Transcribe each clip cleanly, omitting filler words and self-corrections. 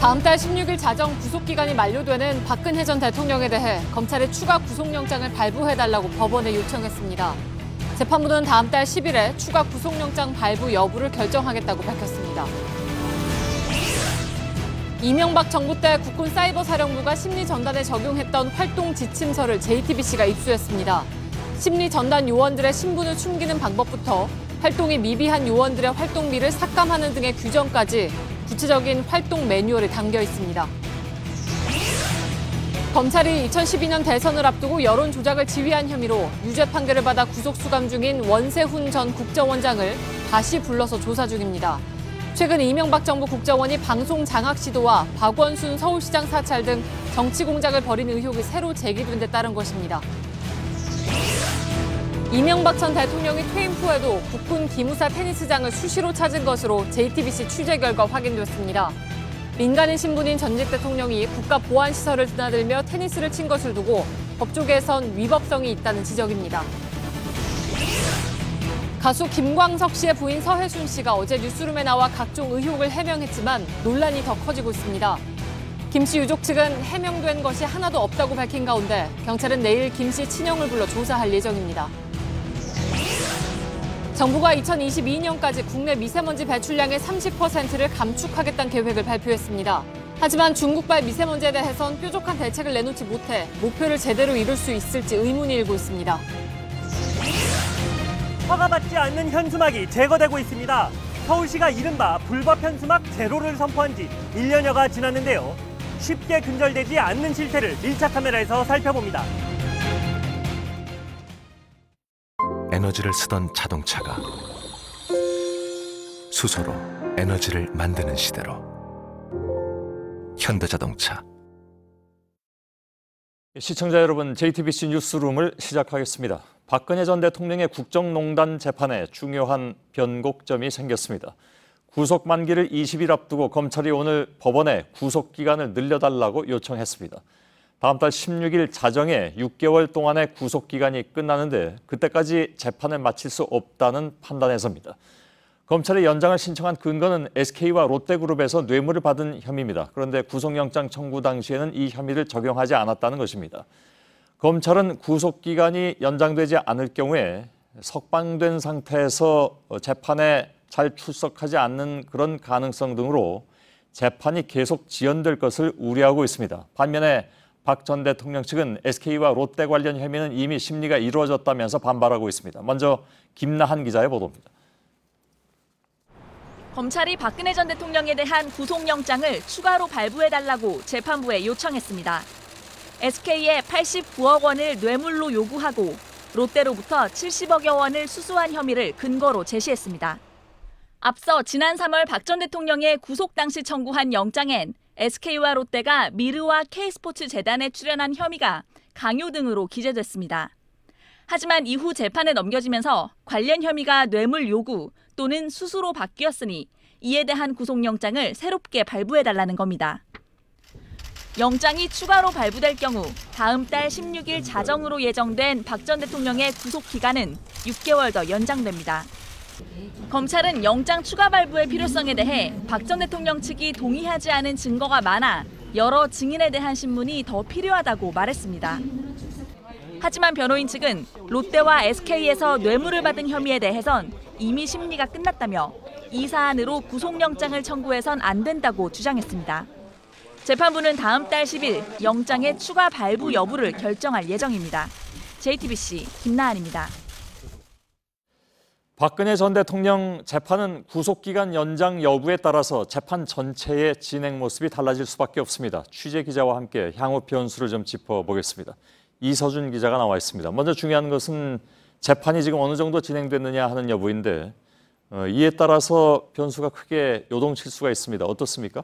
다음 달 16일 자정 구속기간이 만료되는 박근혜 전 대통령에 대해 검찰이 추가 구속영장을 발부해달라고 법원에 요청했습니다. 재판부는 다음 달 10일에 추가 구속영장 발부 여부를 결정하겠다고 밝혔습니다. 이명박 정부 때 국군 사이버사령부가 심리전단에 적용했던 활동 지침서를 JTBC가 입수했습니다. 심리전단 요원들의 신분을 숨기는 방법부터 활동이 미비한 요원들의 활동비를 삭감하는 등의 규정까지 구체적인 활동 매뉴얼이 담겨 있습니다. 검찰이 2012년 대선을 앞두고 여론 조작을 지휘한 혐의로 유죄 판결을 받아 구속 수감 중인 원세훈 전 국정원장을 다시 불러서 조사 중입니다. 최근 이명박 정부 국정원이 방송 장악 시도와 박원순 서울시장 사찰 등 정치 공작을 벌인 의혹이 새로 제기된 데 따른 것입니다. 이명박 전 대통령이 퇴임 후에도 국군 기무사 테니스장을 수시로 찾은 것으로 JTBC 취재 결과 확인됐습니다. 민간인 신분인 전직 대통령이 국가보안시설을 드나들며 테니스를 친 것을 두고 법조계에선 위법성이 있다는 지적입니다. 가수 김광석 씨의 부인 서혜순 씨가 어제 뉴스룸에 나와 각종 의혹을 해명했지만 논란이 더 커지고 있습니다. 김 씨 유족 측은 해명된 것이 하나도 없다고 밝힌 가운데 경찰은 내일 김 씨 친형을 불러 조사할 예정입니다. 정부가 2022년까지 국내 미세먼지 배출량의 30%를 감축하겠다는 계획을 발표했습니다. 하지만 중국발 미세먼지에 대해선 뾰족한 대책을 내놓지 못해 목표를 제대로 이룰 수 있을지 의문이 일고 있습니다. 허가받지 않는 현수막이 제거되고 있습니다. 서울시가 이른바 불법 현수막 제로를 선포한 지 1년여가 지났는데요. 쉽게 근절되지 않는 실태를 밀착 카메라에서 살펴봅니다. 에너지를 쓰던 자동차가 수소로 에너지를 만드는 시대로 현대자동차. 시청자 여러분, JTBC 뉴스룸을 시작하겠습니다. 박근혜 전 대통령의 국정농단 재판에 중요한 변곡점이 생겼습니다. 구속 만기를 20일 앞두고 검찰이 오늘 법원에 구속기간을 늘려달라고 요청했습니다. 다음 달 16일 자정에 6개월 동안의 구속기간이 끝나는데 그때까지 재판을 마칠 수 없다는 판단에서입니다. 검찰이 연장을 신청한 근거는 SK와 롯데그룹에서 뇌물을 받은 혐의입니다. 그런데 구속영장 청구 당시에는 이 혐의를 적용하지 않았다는 것입니다. 검찰은 구속기간이 연장되지 않을 경우에 석방된 상태에서 재판에 잘 출석하지 않는 그런 가능성 등으로 재판이 계속 지연될 것을 우려하고 있습니다. 반면에 박 전 대통령 측은 SK와 롯데 관련 혐의는 이미 심리가 이루어졌다면서 반발하고 있습니다. 먼저 김나한 기자의 보도입니다. 검찰이 박근혜 전 대통령에 대한 구속영장을 추가로 발부해달라고 재판부에 요청했습니다. SK에 89억 원을 뇌물로 요구하고 롯데로부터 70억여 원을 수수한 혐의를 근거로 제시했습니다. 앞서 지난 3월 박 전 대통령의 구속 당시 청구한 영장엔 SK와 롯데가 미르와 K스포츠 재단에 출연한 혐의가 강요 등으로 기재됐습니다. 하지만 이후 재판에 넘겨지면서 관련 혐의가 뇌물 요구 또는 수수로 바뀌었으니 이에 대한 구속영장을 새롭게 발부해달라는 겁니다. 영장이 추가로 발부될 경우 다음 달 16일 자정으로 예정된 박 전 대통령의 구속기간은 6개월 더 연장됩니다. 검찰은 영장 추가 발부의 필요성에 대해 박 전 대통령 측이 동의하지 않은 증거가 많아 여러 증인에 대한 신문이 더 필요하다고 말했습니다. 하지만 변호인 측은 롯데와 SK에서 뇌물을 받은 혐의에 대해선 이미 심리가 끝났다며 이 사안으로 구속영장을 청구해선 안 된다고 주장했습니다. 재판부는 다음 달 10일 영장의 추가 발부 여부를 결정할 예정입니다. JTBC 김나한입니다. 박근혜 전 대통령 재판은 구속기간 연장 여부에 따라서 재판 전체의 진행 모습이 달라질 수밖에 없습니다. 취재 기자와 함께 향후 변수를 좀 짚어보겠습니다. 이서준 기자가 나와 있습니다. 먼저 중요한 것은 재판이 지금 어느 정도 진행됐느냐 하는 여부인데 이에 따라서 변수가 크게 요동칠 수가 있습니다. 어떻습니까?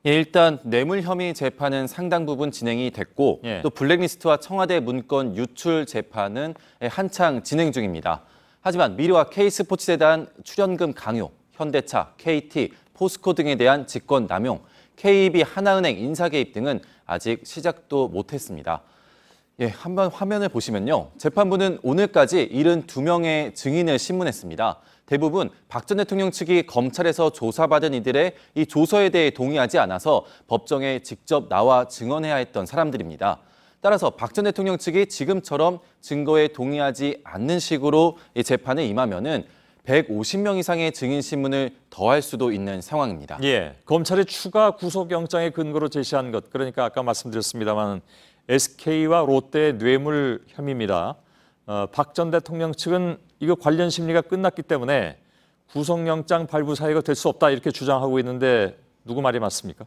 예, 일단 뇌물 혐의 재판은 상당 부분 진행이 됐고 또 블랙리스트와 청와대 문건 유출 재판은 한창 진행 중입니다. 하지만 미르와 K스포츠재단 출연금 강요, 현대차, KT, 포스코 등에 대한 직권 남용, KB 하나은행 인사 개입 등은 아직 시작도 못했습니다. 예, 한번 화면을 보시면요. 재판부는 오늘까지 72명의 증인을 신문했습니다. 대부분 박 전 대통령 측이 검찰에서 조사받은 이들의 이 조서에 대해 동의하지 않아서 법정에 직접 나와 증언해야 했던 사람들입니다. 따라서 박 전 대통령 측이 지금처럼 증거에 동의하지 않는 식으로 이 재판에 임하면은 150명 이상의 증인 신문을 더할 수도 있는 상황입니다. 예, 검찰이 추가 구속영장의 근거로 제시한 것, 그러니까 아까 말씀드렸습니다만 SK와 롯데의 뇌물 혐의입니다. 박 전 대통령 측은 이거 관련 심리가 끝났기 때문에 구속영장 발부 사유가 될 수 없다 이렇게 주장하고 있는데 누구 말이 맞습니까?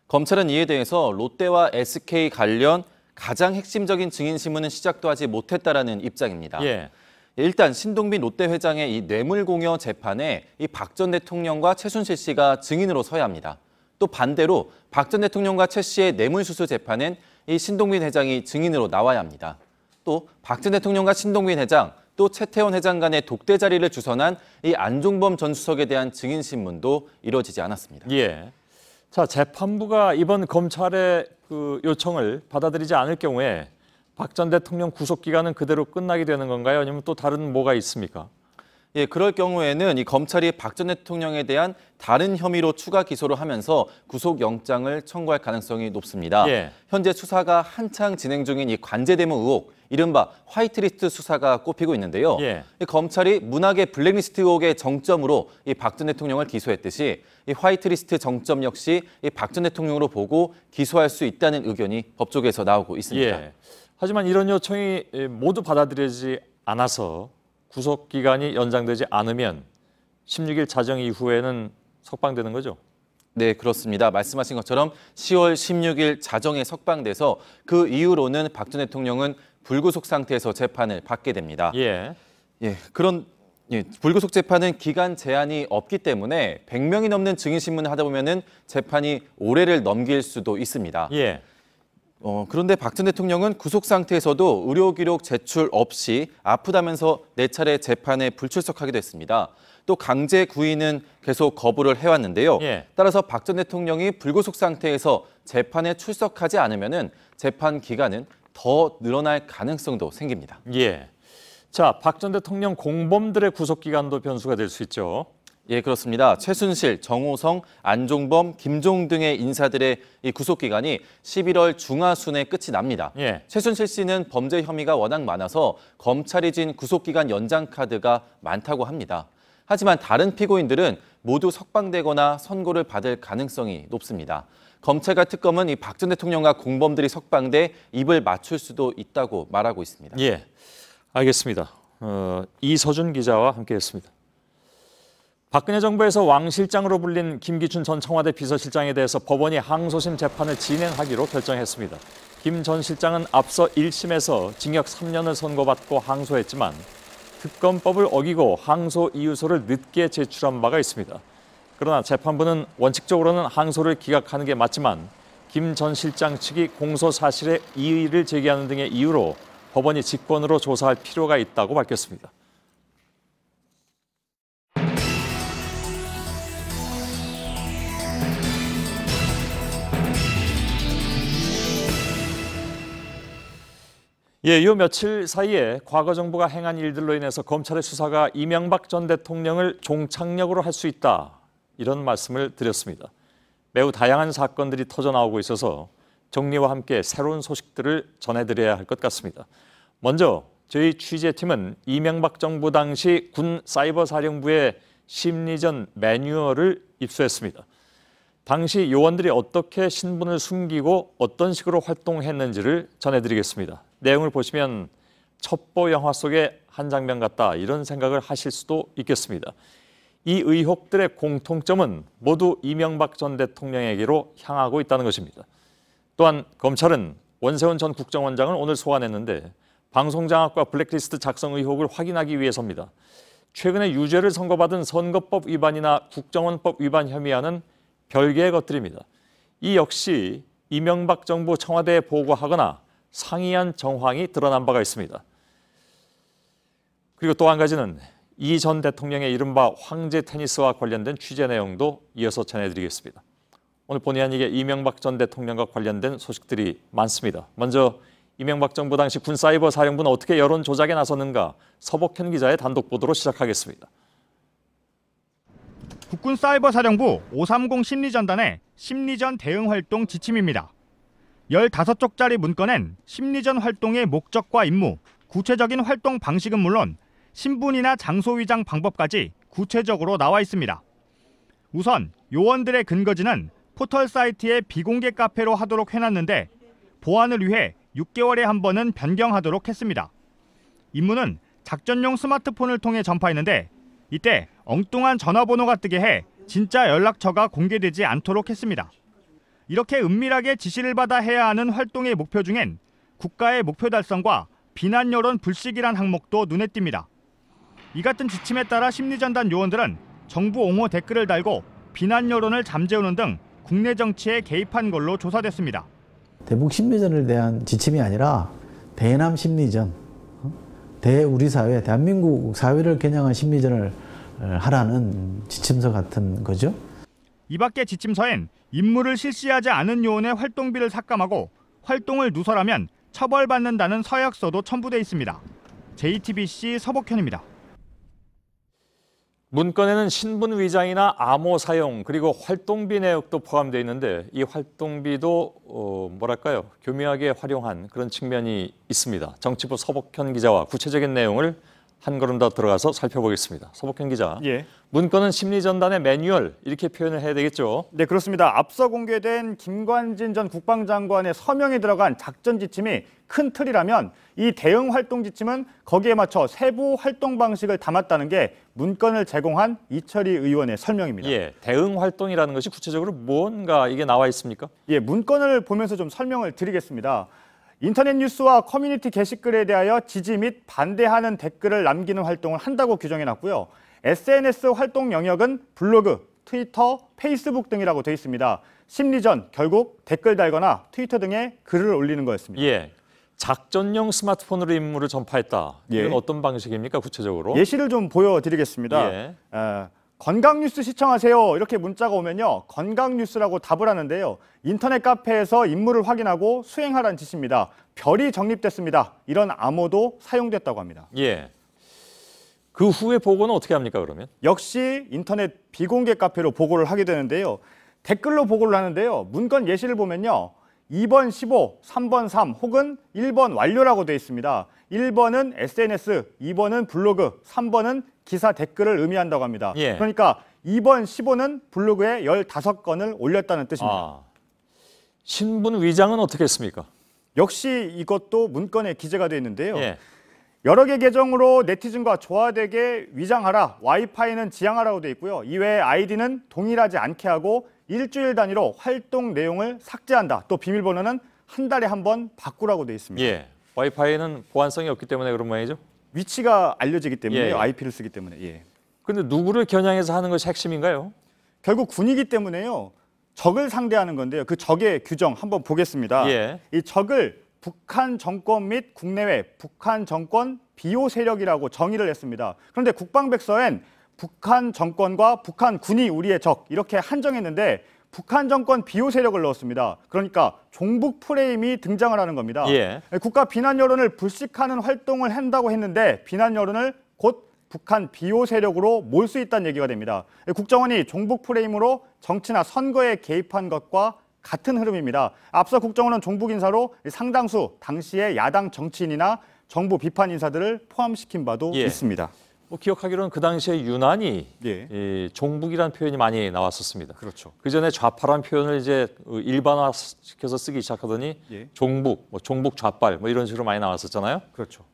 검찰은 이에 대해서 롯데와 SK 관련 가장 핵심적인 증인 신문은 시작도 하지 못했다라는 입장입니다. 예. 일단 신동빈 롯데 회장의 이 뇌물공여 재판에 이 박 전 대통령과 최순실 씨가 증인으로 서야 합니다. 또 반대로 박 전 대통령과 최 씨의 뇌물수수 재판엔 이 신동빈 회장이 증인으로 나와야 합니다. 또 박 전 대통령과 신동빈 회장, 또 최태원 회장 간의 독대 자리를 주선한 이 안종범 전 수석에 대한 증인 신문도 이루어지지 않았습니다. 예. 자, 재판부가 이번 검찰의 그 요청을 받아들이지 않을 경우에 박 전 대통령 구속 기간은 그대로 끝나게 되는 건가요? 아니면 또 다른 뭐가 있습니까? 예, 그럴 경우에는 이 검찰이 박 전 대통령에 대한 다른 혐의로 추가 기소를 하면서 구속영장을 청구할 가능성이 높습니다. 예. 현재 수사가 한창 진행 중인 이 관제대문 의혹, 이른바 화이트리스트 수사가 꼽히고 있는데요. 예. 이 검찰이 문학의 블랙리스트 의혹의 정점으로 이 박 전 대통령을 기소했듯이 이 화이트리스트 정점 역시 이 박 전 대통령으로 보고 기소할 수 있다는 의견이 법조계에서 나오고 있습니다. 예. 하지만 이런 요청이 모두 받아들여지지 않아서 구속 기간이 연장되지 않으면 16일 자정 이후에는 석방되는 거죠? 네, 그렇습니다. 말씀하신 것처럼 10월 16일 자정에 석방돼서 그 이후로는 박 전 대통령은 불구속 상태에서 재판을 받게 됩니다. 예. 불구속 재판은 기간 제한이 없기 때문에 100명이 넘는 증인 신문을 하다 보면은 재판이 올해를 넘길 수도 있습니다. 예. 그런데 박 전 대통령은 구속 상태에서도 의료 기록 제출 없이 아프다면서 4차례 재판에 불출석하기도 했습니다. 또 강제 구인은 계속 거부를 해왔는데요. 예. 따라서 박 전 대통령이 불구속 상태에서 재판에 출석하지 않으면은 재판 기간은 더 늘어날 가능성도 생깁니다. 예. 자, 박 전 대통령 공범들의 구속 기간도 변수가 될 수 있죠. 예, 그렇습니다. 최순실, 정호성, 안종범, 김종 등의 인사들의 이 구속 기간이 11월 중하순에 끝이 납니다. 예. 최순실 씨는 범죄 혐의가 워낙 많아서 검찰이 진 구속 기간 연장 카드가 많다고 합니다. 하지만 다른 피고인들은 모두 석방되거나 선고를 받을 가능성이 높습니다. 검찰과 특검은 이 박 전 대통령과 공범들이 석방돼 입을 맞출 수도 있다고 말하고 있습니다. 예, 알겠습니다. 이서준 기자와 함께했습니다. 박근혜 정부에서 왕 실장으로 불린 김기춘 전 청와대 비서실장에 대해서 법원이 항소심 재판을 진행하기로 결정했습니다. 김 전 실장은 앞서 1심에서 징역 3년을 선고받고 항소했지만 특검법을 어기고 항소 이유서를 늦게 제출한 바가 있습니다. 그러나 재판부는 원칙적으로는 항소를 기각하는 게 맞지만 김 전 실장 측이 공소 사실에 이의를 제기하는 등의 이유로 법원이 직권으로 조사할 필요가 있다고 밝혔습니다. 예, 요 며칠 사이에 과거 정부가 행한 일들로 인해서 검찰의 수사가 이명박 전 대통령을 종착역으로 할 수 있다. 이런 말씀을 드렸습니다. 매우 다양한 사건들이 터져나오고 있어서 정리와 함께 새로운 소식들을 전해드려야 할 것 같습니다. 먼저 저희 취재팀은 이명박 정부 당시 군 사이버사령부의 심리전 매뉴얼을 입수했습니다. 당시 요원들이 어떻게 신분을 숨기고 어떤 식으로 활동했는지를 전해드리겠습니다. 내용을 보시면 첩보 영화 속의 한 장면 같다 이런 생각을 하실 수도 있겠습니다. 이 의혹들의 공통점은 모두 이명박 전 대통령에게로 향하고 있다는 것입니다. 또한 검찰은 원세훈 전 국정원장을 오늘 소환했는데 방송장악과 블랙리스트 작성 의혹을 확인하기 위해서입니다. 최근에 유죄를 선고받은 선거법 위반이나 국정원법 위반 혐의와는 별개의 것들입니다. 이 역시 이명박 정부 청와대에 보고하거나 상이한 정황이 드러난 바가 있습니다. 그리고 또 한 가지는 이 전 대통령의 이른바 황제 테니스와 관련된 취재 내용도 이어서 전해드리겠습니다. 오늘 본의 아니게 이명박 전 대통령과 관련된 소식들이 많습니다. 먼저 이명박 정부 당시 군사이버 사령부는 어떻게 여론 조작에 나섰는가? 서복현 기자의 단독 보도로 시작하겠습니다. 국군사이버사령부 530 심리전단의 심리전 대응 활동 지침입니다. 15쪽짜리 문건엔 심리전 활동의 목적과 임무, 구체적인 활동 방식은 물론 신분이나 장소 위장 방법까지 구체적으로 나와 있습니다. 우선 요원들의 근거지는 포털 사이트의 비공개 카페로 하도록 해놨는데 보안을 위해 6개월에 한 번은 변경하도록 했습니다. 임무는 작전용 스마트폰을 통해 전파했는데 이때 엉뚱한 전화번호가 뜨게 해 진짜 연락처가 공개되지 않도록 했습니다. 이렇게 은밀하게 지시를 받아 해야 하는 활동의 목표 중엔 국가의 목표 달성과 비난 여론 불식이란 항목도 눈에 띕니다. 이 같은 지침에 따라 심리전단 요원들은 정부 옹호 댓글을 달고 비난 여론을 잠재우는 등 국내 정치에 개입한 걸로 조사됐습니다. 대북 심리전을 대한 지침이 아니라 대남 심리전, 우리 사회, 대한민국 사회를 겨냥한 심리전을 하라는 지침서 같은 거죠. 이 밖에 지침서엔 임무를 실시하지 않은 요원의 활동비를 삭감하고 활동을 누설하면 처벌받는다는 서약서도 첨부돼 있습니다. JTBC 서복현입니다. 문건에는 신분 위장이나 암호 사용 그리고 활동비 내역도 포함되어 있는데 이 활동비도 뭐랄까요? 교묘하게 활용한 그런 측면이 있습니다. 정치부 서복현 기자와 구체적인 내용을 한 걸음 더 들어가서 살펴보겠습니다. 서복현 기자. 예. 문건은 심리전단의 매뉴얼 이렇게 표현을 해야 되겠죠? 네, 그렇습니다. 앞서 공개된 김관진 전 국방장관의 서명이 들어간 작전 지침이 큰 틀이라면 이 대응 활동 지침은 거기에 맞춰 세부 활동 방식을 담았다는 게 문건을 제공한 이철희 의원의 설명입니다. 예, 대응 활동이라는 것이 구체적으로 뭔가 이게 나와 있습니까? 예, 문건을 보면서 좀 설명을 드리겠습니다. 인터넷 뉴스와 커뮤니티 게시글에 대하여 지지 및 반대하는 댓글을 남기는 활동을 한다고 규정해놨고요. SNS 활동 영역은 블로그, 트위터, 페이스북 등이라고 되어 있습니다. 심리전, 결국 댓글 달거나 트위터 등에 글을 올리는 거였습니다. 예, 작전용 스마트폰으로 임무를 전파했다. 이건 예. 어떤 방식입니까, 구체적으로? 예시를 좀 보여드리겠습니다. 예. 건강뉴스 시청하세요. 이렇게 문자가 오면요. 건강뉴스라고 답을 하는데요. 인터넷 카페에서 임무를 확인하고 수행하라는 지시입니다. 별이 적립됐습니다. 이런 암호도 사용됐다고 합니다. 예. 그 후에 보고는 어떻게 합니까, 그러면? 역시 인터넷 비공개 카페로 보고를 하게 되는데요. 댓글로 보고를 하는데요. 문건 예시를 보면요. 2번 15, 3번 3 혹은 1번 완료라고 되어 있습니다. 1번은 SNS, 2번은 블로그, 3번은 기사 댓글을 의미한다고 합니다. 예. 그러니까 2번 15는 블로그에 15건을 올렸다는 뜻입니다. 신분 위장은 어떻게 했습니까? 역시 이것도 문건에 기재가 되어 있는데요. 예. 여러 개 계정으로 네티즌과 조화되게 위장하라, 와이파이는 지향하라고 되어 있고요. 이외에 아이디는 동일하지 않게 하고 일주일 단위로 활동 내용을 삭제한다. 또 비밀번호는 한 달에 한 번 바꾸라고 되어 있습니다. 예. 와이파이는 보안성이 없기 때문에 그런 모양이죠? 위치가 알려지기 때문에 예. IP를 쓰기 때문에. 예. 근데 누구를 겨냥해서 하는 것이 핵심인가요? 결국 군이기 때문에요. 적을 상대하는 건데요. 그 적의 규정 한번 보겠습니다. 예. 이 적을 북한 정권 및 국내외 북한 정권 비호 세력이라고 정의를 했습니다. 그런데 국방백서엔 북한 정권과 북한 군이 우리의 적 이렇게 한정했는데 북한 정권 비호 세력을 넣었습니다. 그러니까 종북 프레임이 등장을 하는 겁니다. 예. 국가 비난 여론을 불식하는 활동을 한다고 했는데 비난 여론을 곧 북한 비호 세력으로 몰 수 있다는 얘기가 됩니다. 국정원이 종북 프레임으로 정치나 선거에 개입한 것과 같은 흐름입니다. 앞서 국정원은 종북 인사로 상당수 당시의 야당 정치인이나 정부 비판 인사들을 포함시킨 바도 예. 있습니다. 뭐 기억하기로는 그 당시에 유난히 예. 이 종북이라는 표현이 많이 나왔었습니다. 그렇죠. 그 전에 좌파라는 표현을 이제 일반화시켜서 쓰기 시작하더니 예. 종북, 뭐 종북 좌빨 뭐 이런 식으로 많이 나왔었잖아요. 그렇죠.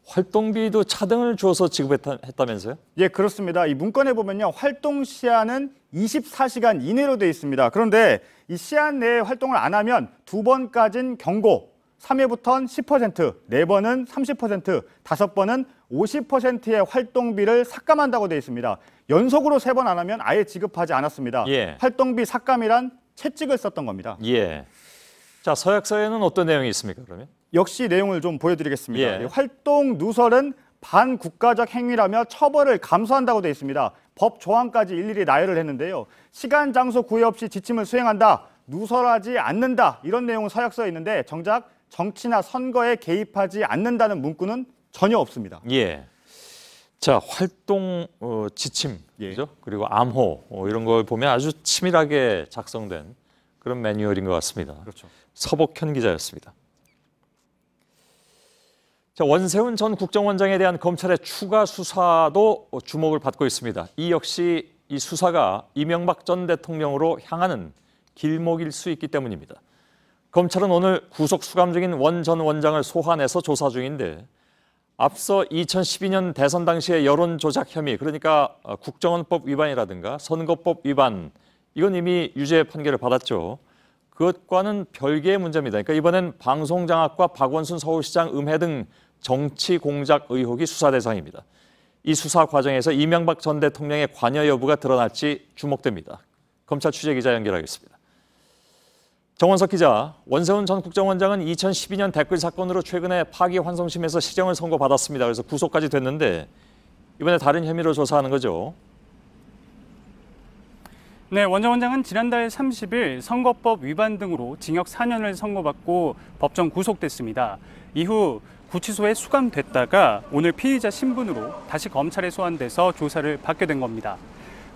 활동비도 차등을 주어서 지급했다면서요? 예, 그렇습니다. 이 문건에 보면요. 활동 시한은 24시간 이내로 되어 있습니다. 그런데 이 시한 내에 활동을 안 하면 2번까지는 경고, 3회부터는 10%, 4번은 30%, 5번은 50%의 활동비를 삭감한다고 되어 있습니다. 연속으로 3번 안 하면 아예 지급하지 않았습니다. 예. 활동비 삭감이란 채찍을 썼던 겁니다. 예. 자, 서약서에는 어떤 내용이 있습니까, 그러면? 역시 내용을 좀 보여드리겠습니다. 예. 활동 누설은 반국가적 행위라며 처벌을 감수한다고 되어 있습니다. 법 조항까지 일일이 나열을 했는데요. 시간, 장소 구애 없이 지침을 수행한다, 누설하지 않는다 이런 내용은 서약서에 있는데 정작 정치나 선거에 개입하지 않는다는 문구는 전혀 없습니다. 예. 자, 활동 지침, 그죠? 그리고 암호 이런 걸 보면 아주 치밀하게 작성된 그런 매뉴얼인 것 같습니다. 그렇죠. 서복현 기자였습니다. 자, 원세훈 전 국정원장에 대한 검찰의 추가 수사도 주목을 받고 있습니다. 이 역시 이 수사가 이명박 전 대통령으로 향하는 길목일 수 있기 때문입니다. 검찰은 오늘 구속 수감 중인 원 전 원장을 소환해서 조사 중인데 앞서 2012년 대선 당시의 여론 조작 혐의, 그러니까 국정원법 위반이라든가 선거법 위반, 이건 이미 유죄 판결을 받았죠. 그것과는 별개의 문제입니다. 그러니까 이번엔 방송장악과 박원순 서울시장 음해 등 정치 공작 의혹이 수사 대상입니다. 이 수사 과정에서 이명박 전 대통령의 관여 여부가 드러날지 주목됩니다. 검찰 취재기자 연결하겠습니다. 정원석 기자, 원세훈 전 국정원장은 2012년 댓글 사건으로 최근에 파기환송심에서 시정을 선고받았습니다. 그래서 구속까지 됐는데 이번에 다른 혐의로 조사하는 거죠? 네, 원 전 원장은 지난달 30일 선거법 위반 등으로 징역 4년을 선고받고 법정 구속됐습니다. 이후 구치소에 수감됐다가 오늘 피의자 신분으로 다시 검찰에 소환돼서 조사를 받게 된 겁니다.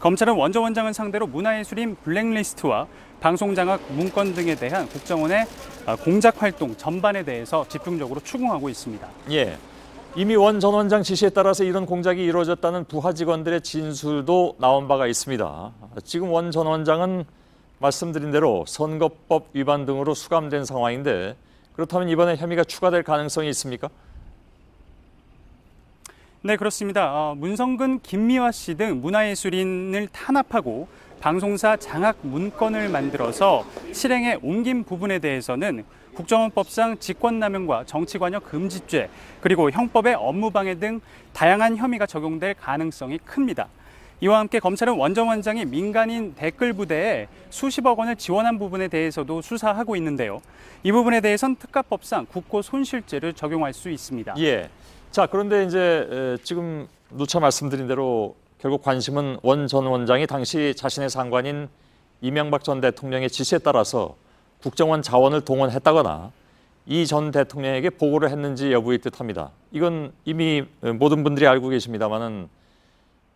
검찰은 원 전 원장을 상대로 문화예술인 블랙리스트와 방송장악 문건 등에 대한 국정원의 공작 활동 전반에 대해서 집중적으로 추궁하고 있습니다. 예, 이미 원 전 원장 지시에 따라서 이런 공작이 이루어졌다는 부하 직원들의 진술도 나온 바가 있습니다. 지금 원 전 원장은 말씀드린 대로 선거법 위반 등으로 수감된 상황인데 그렇다면 이번에 혐의가 추가될 가능성이 있습니까? 네, 그렇습니다. 문성근, 김미화 씨 등 문화예술인을 탄압하고 방송사 장악 문건을 만들어서 실행에 옮긴 부분에 대해서는 국정원법상 직권남용과 정치관여 금지죄, 그리고 형법의 업무방해 등 다양한 혐의가 적용될 가능성이 큽니다. 이와 함께 검찰은 원 전 원장이 민간인 댓글 부대에 수십억 원을 지원한 부분에 대해서도 수사하고 있는데요. 이 부분에 대해선 특가법상 국고 손실죄를 적용할 수 있습니다. 예. 자, 그런데 이제 지금 누차 말씀드린 대로 결국 관심은 원 전 원장이 당시 자신의 상관인 이명박 전 대통령의 지시에 따라서 국정원 자원을 동원했다거나 이 전 대통령에게 보고를 했는지 여부일 듯합니다. 이건 이미 모든 분들이 알고 계십니다만은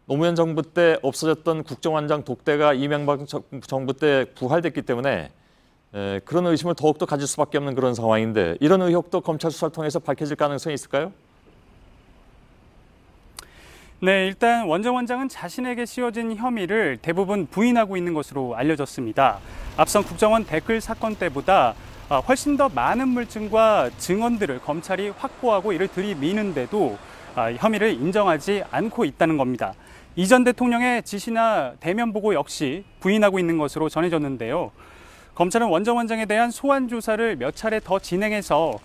노무현 정부 때 없어졌던 국정원장 독대가 이명박 정부 때 부활됐기 때문에 그런 의심을 더욱더 가질 수밖에 없는 그런 상황인데 이런 의혹도 검찰 수사를 통해서 밝혀질 가능성이 있을까요? 네, 일단 원 전 원장은 자신에게 씌워진 혐의를 대부분 부인하고 있는 것으로 알려졌습니다. 앞선 국정원 댓글 사건 때보다 훨씬 더 많은 물증과 증언들을 검찰이 확보하고 이를 들이미는데도 혐의를 인정하지 않고 있다는 겁니다. 이 전 대통령의 지시나 대면 보고 역시 부인하고 있는 것으로 전해졌는데요. 검찰은 원 전 원장에 대한 소환 조사를 몇 차례 더 진행해서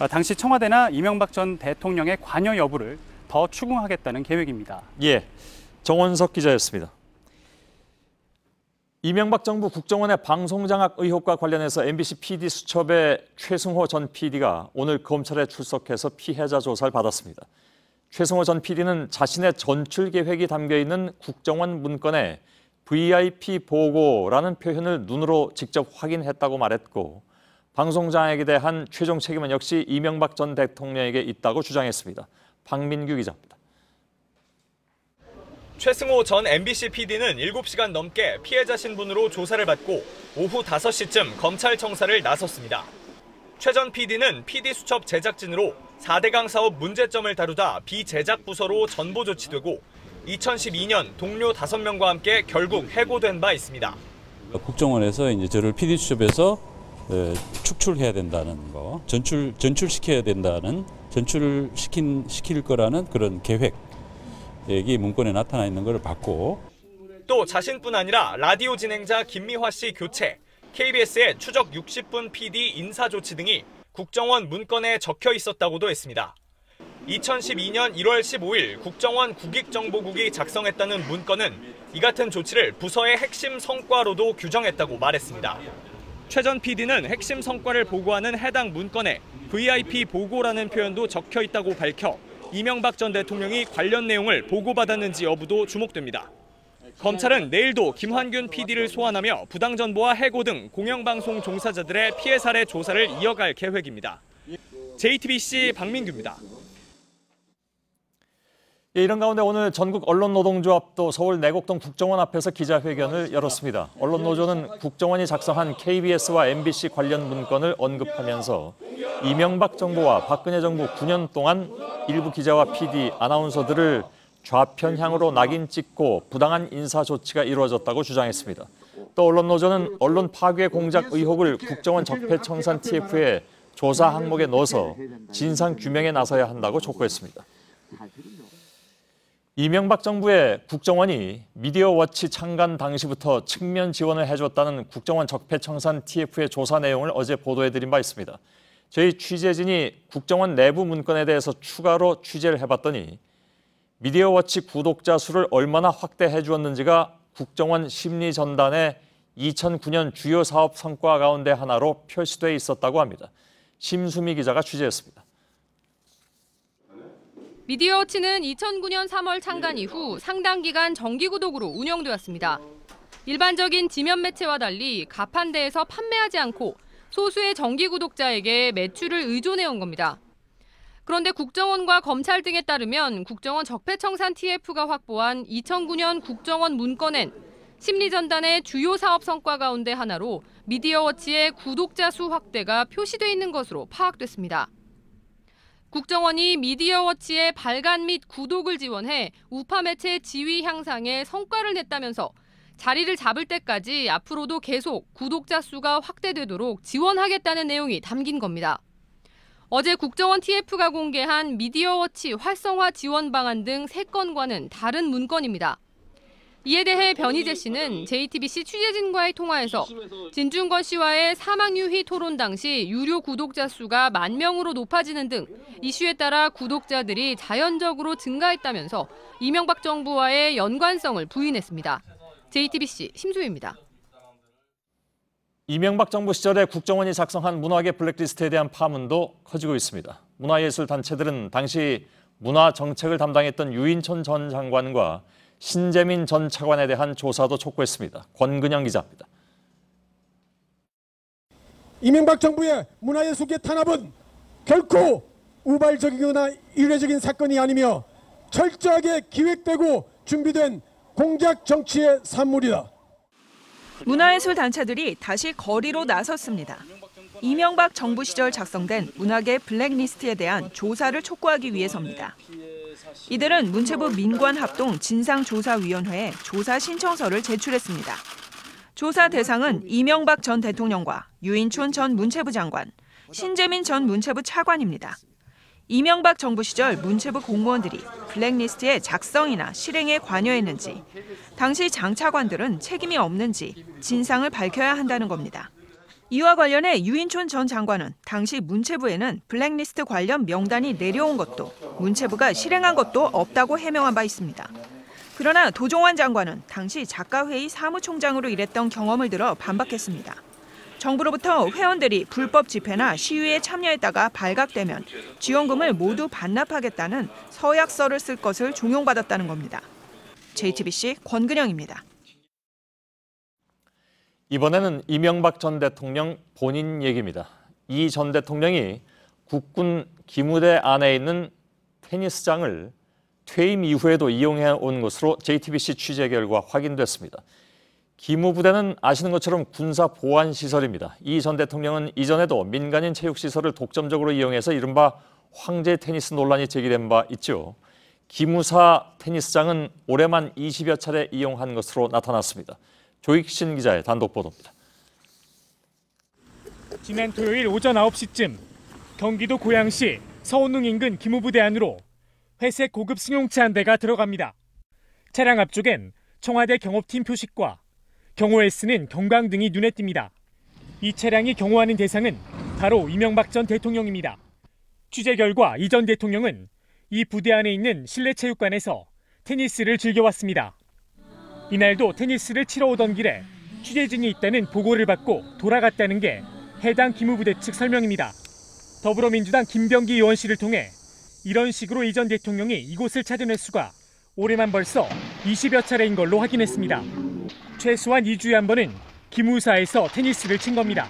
당시 청와대나 이명박 전 대통령의 관여 여부를 더 추궁하겠다는 계획입니다. 예, 정원석 기자였습니다. 이명박 정부 국정원의 방송장악 의혹과 관련해서 MBC PD 수첩의 최승호 전 PD가 오늘 검찰에 출석해서 피해자 조사를 받았습니다. 최승호 전 PD는 자신의 전출 계획이 담겨있는 국정원 문건에 VIP 보고라는 표현을 눈으로 직접 확인했다고 말했고 방송장악에 대한 최종 책임은 역시 이명박 전 대통령에게 있다고 주장했습니다. 박민규 기자입니다. 최승호 전 MBC PD는 7시간 넘게 피해자 신분으로 조사를 받고 오후 5시쯤 검찰 청사를 나섰습니다. 최 전 PD는 PD 수첩 제작진으로 4대강 사업 문제점을 다루다 비제작 부서로 전보 조치되고 2012년 동료 5명과 함께 결국 해고된 바 있습니다. 국정원에서 이제 저를 PD 수첩에서 축출해야 된다는 거, 전출시켜야 된다는, 전출시킬 거라는 그런 계획이 문건에 나타나 있는 것을 봤고, 또 자신뿐 아니라 라디오 진행자 김미화 씨 교체, KBS의 추적 60분 PD 인사 조치 등이 국정원 문건에 적혀 있었다고도 했습니다. 2012년 1월 15일 국정원 국익정보국이 작성했다는 문건은 이 같은 조치를 부서의 핵심 성과로도 규정했다고 말했습니다. 최 전 PD는 핵심 성과를 보고하는 해당 문건에 VIP 보고라는 표현도 적혀 있다고 밝혀 이명박 전 대통령이 관련 내용을 보고받았는지 여부도 주목됩니다. 검찰은 내일도 김환균 PD를 소환하며 부당정보와 해고 등 공영방송 종사자들의 피해 사례 조사를 이어갈 계획입니다. JTBC 박민규입니다. 이런 가운데 오늘 전국 언론노동조합도 서울 내곡동 국정원 앞에서 기자회견을 열었습니다. 언론노조는 국정원이 작성한 KBS와 MBC 관련 문건을 언급하면서 이명박 정부와 박근혜 정부 9년 동안 일부 기자와 PD, 아나운서들을 좌편향으로 낙인 찍고 부당한 인사 조치가 이루어졌다고 주장했습니다. 또 언론노조는 언론 파괴 공작 의혹을 국정원 적폐청산 TF의 조사 항목에 넣어서 진상 규명에 나서야 한다고 촉구했습니다. 이명박 정부의 국정원이 미디어워치 창간 당시부터 측면 지원을 해줬다는 국정원 적폐청산 TF의 조사 내용을 어제 보도해드린 바 있습니다. 저희 취재진이 국정원 내부 문건에 대해서 추가로 취재를 해봤더니 미디어워치 구독자 수를 얼마나 확대해 주었는지가 국정원 심리전단의 2009년 주요 사업 성과 가운데 하나로 표시돼 있었다고 합니다. 심수미 기자가 취재했습니다. 미디어워치는 2009년 3월 창간 이후 상당 기간 정기구독으로 운영되었습니다. 일반적인 지면 매체와 달리 가판대에서 판매하지 않고 소수의 정기구독자에게 매출을 의존해온 겁니다. 그런데 국정원과 검찰 등에 따르면 국정원 적폐청산 TF가 확보한 2009년 국정원 문건엔 심리전단의 주요 사업 성과 가운데 하나로 미디어워치의 구독자 수 확대가 표시돼 있는 것으로 파악됐습니다. 국정원이 미디어워치의 발간 및 구독을 지원해 우파 매체 지위 향상에 성과를 냈다면서 자리를 잡을 때까지 앞으로도 계속 구독자 수가 확대되도록 지원하겠다는 내용이 담긴 겁니다. 어제 국정원 TF가 공개한 미디어워치 활성화 지원 방안 등 3건과는 다른 문건입니다. 이에 대해 변희재 씨는 JTBC 취재진과의 통화에서 진중권 씨와의 사망유희 토론 당시 유료 구독자 수가 10,000명으로 높아지는 등 이슈에 따라 구독자들이 자연적으로 증가했다면서 이명박 정부와의 연관성을 부인했습니다. JTBC 심수희입니다. 이명박 정부 시절에 국정원이 작성한 문화계 블랙리스트에 대한 파문도 커지고 있습니다. 문화예술 단체들은 당시 문화정책을 담당했던 유인촌 전 장관과 신재민 전 차관에 대한 조사도 촉구했습니다. 권근영 기자입니다. 이명박 정부의 문화예술계 탄압은 결코 우발적이거나 일회적인 사건이 아니며 철저하게 기획되고 준비된 공작 정치의 산물이다. 문화예술 단체들이 다시 거리로 나섰습니다. 이명박 정부 시절 작성된 문화계 블랙리스트에 대한 조사를 촉구하기 위해서입니다. 이들은 문체부 민관합동 진상조사위원회에 조사 신청서를 제출했습니다. 조사 대상은 이명박 전 대통령과 유인촌 전 문체부 장관, 신재민 전 문체부 차관입니다. 이명박 정부 시절 문체부 공무원들이 블랙리스트의 작성이나 실행에 관여했는지, 당시 장 차관들은 책임이 없는지 진상을 밝혀야 한다는 겁니다. 이와 관련해 유인촌 전 장관은 당시 문체부에는 블랙리스트 관련 명단이 내려온 것도 문체부가 실행한 것도 없다고 해명한 바 있습니다. 그러나 도종환 장관은 당시 작가회의 사무총장으로 일했던 경험을 들어 반박했습니다. 정부로부터 회원들이 불법 집회나 시위에 참여했다가 발각되면 지원금을 모두 반납하겠다는 서약서를 쓸 것을 종용받았다는 겁니다. JTBC 권근영입니다. 이번에는 이명박 전 대통령 본인 얘기입니다. 이 전 대통령이 국군 기무대 안에 있는 테니스장을 퇴임 이후에도 이용해 온 것으로 JTBC 취재 결과 확인됐습니다. 기무부대는 아시는 것처럼 군사 보안 시설입니다. 이 전 대통령은 이전에도 민간인 체육시설을 독점적으로 이용해서 이른바 황제 테니스 논란이 제기된 바 있죠. 기무사 테니스장은 올해만 20여 차례 이용한 것으로 나타났습니다. 조익신 기자의 단독 보도입니다. 지난 토요일 오전 9시쯤 경기도 고양시 서운릉 인근 기무부대 안으로 회색 고급 승용차 한 대가 들어갑니다. 차량 앞쪽엔 청와대 경호팀 표식과 경호에 쓰는 경광등이 눈에 띕니다. 이 차량이 경호하는 대상은 바로 이명박 전 대통령입니다. 취재 결과 이 전 대통령은 이 부대 안에 있는 실내체육관에서 테니스를 즐겨왔습니다. 이날도 테니스를 치러 오던 길에 취재진이 있다는 보고를 받고 돌아갔다는 게 해당 기무부대 측 설명입니다. 더불어민주당 김병기 의원실을 통해 이런 식으로 이 전 대통령이 이곳을 찾은 횟수가 올해만 벌써 20여 차례인 걸로 확인했습니다. 최소한 2주에 한 번은 기무사에서 테니스를 친 겁니다.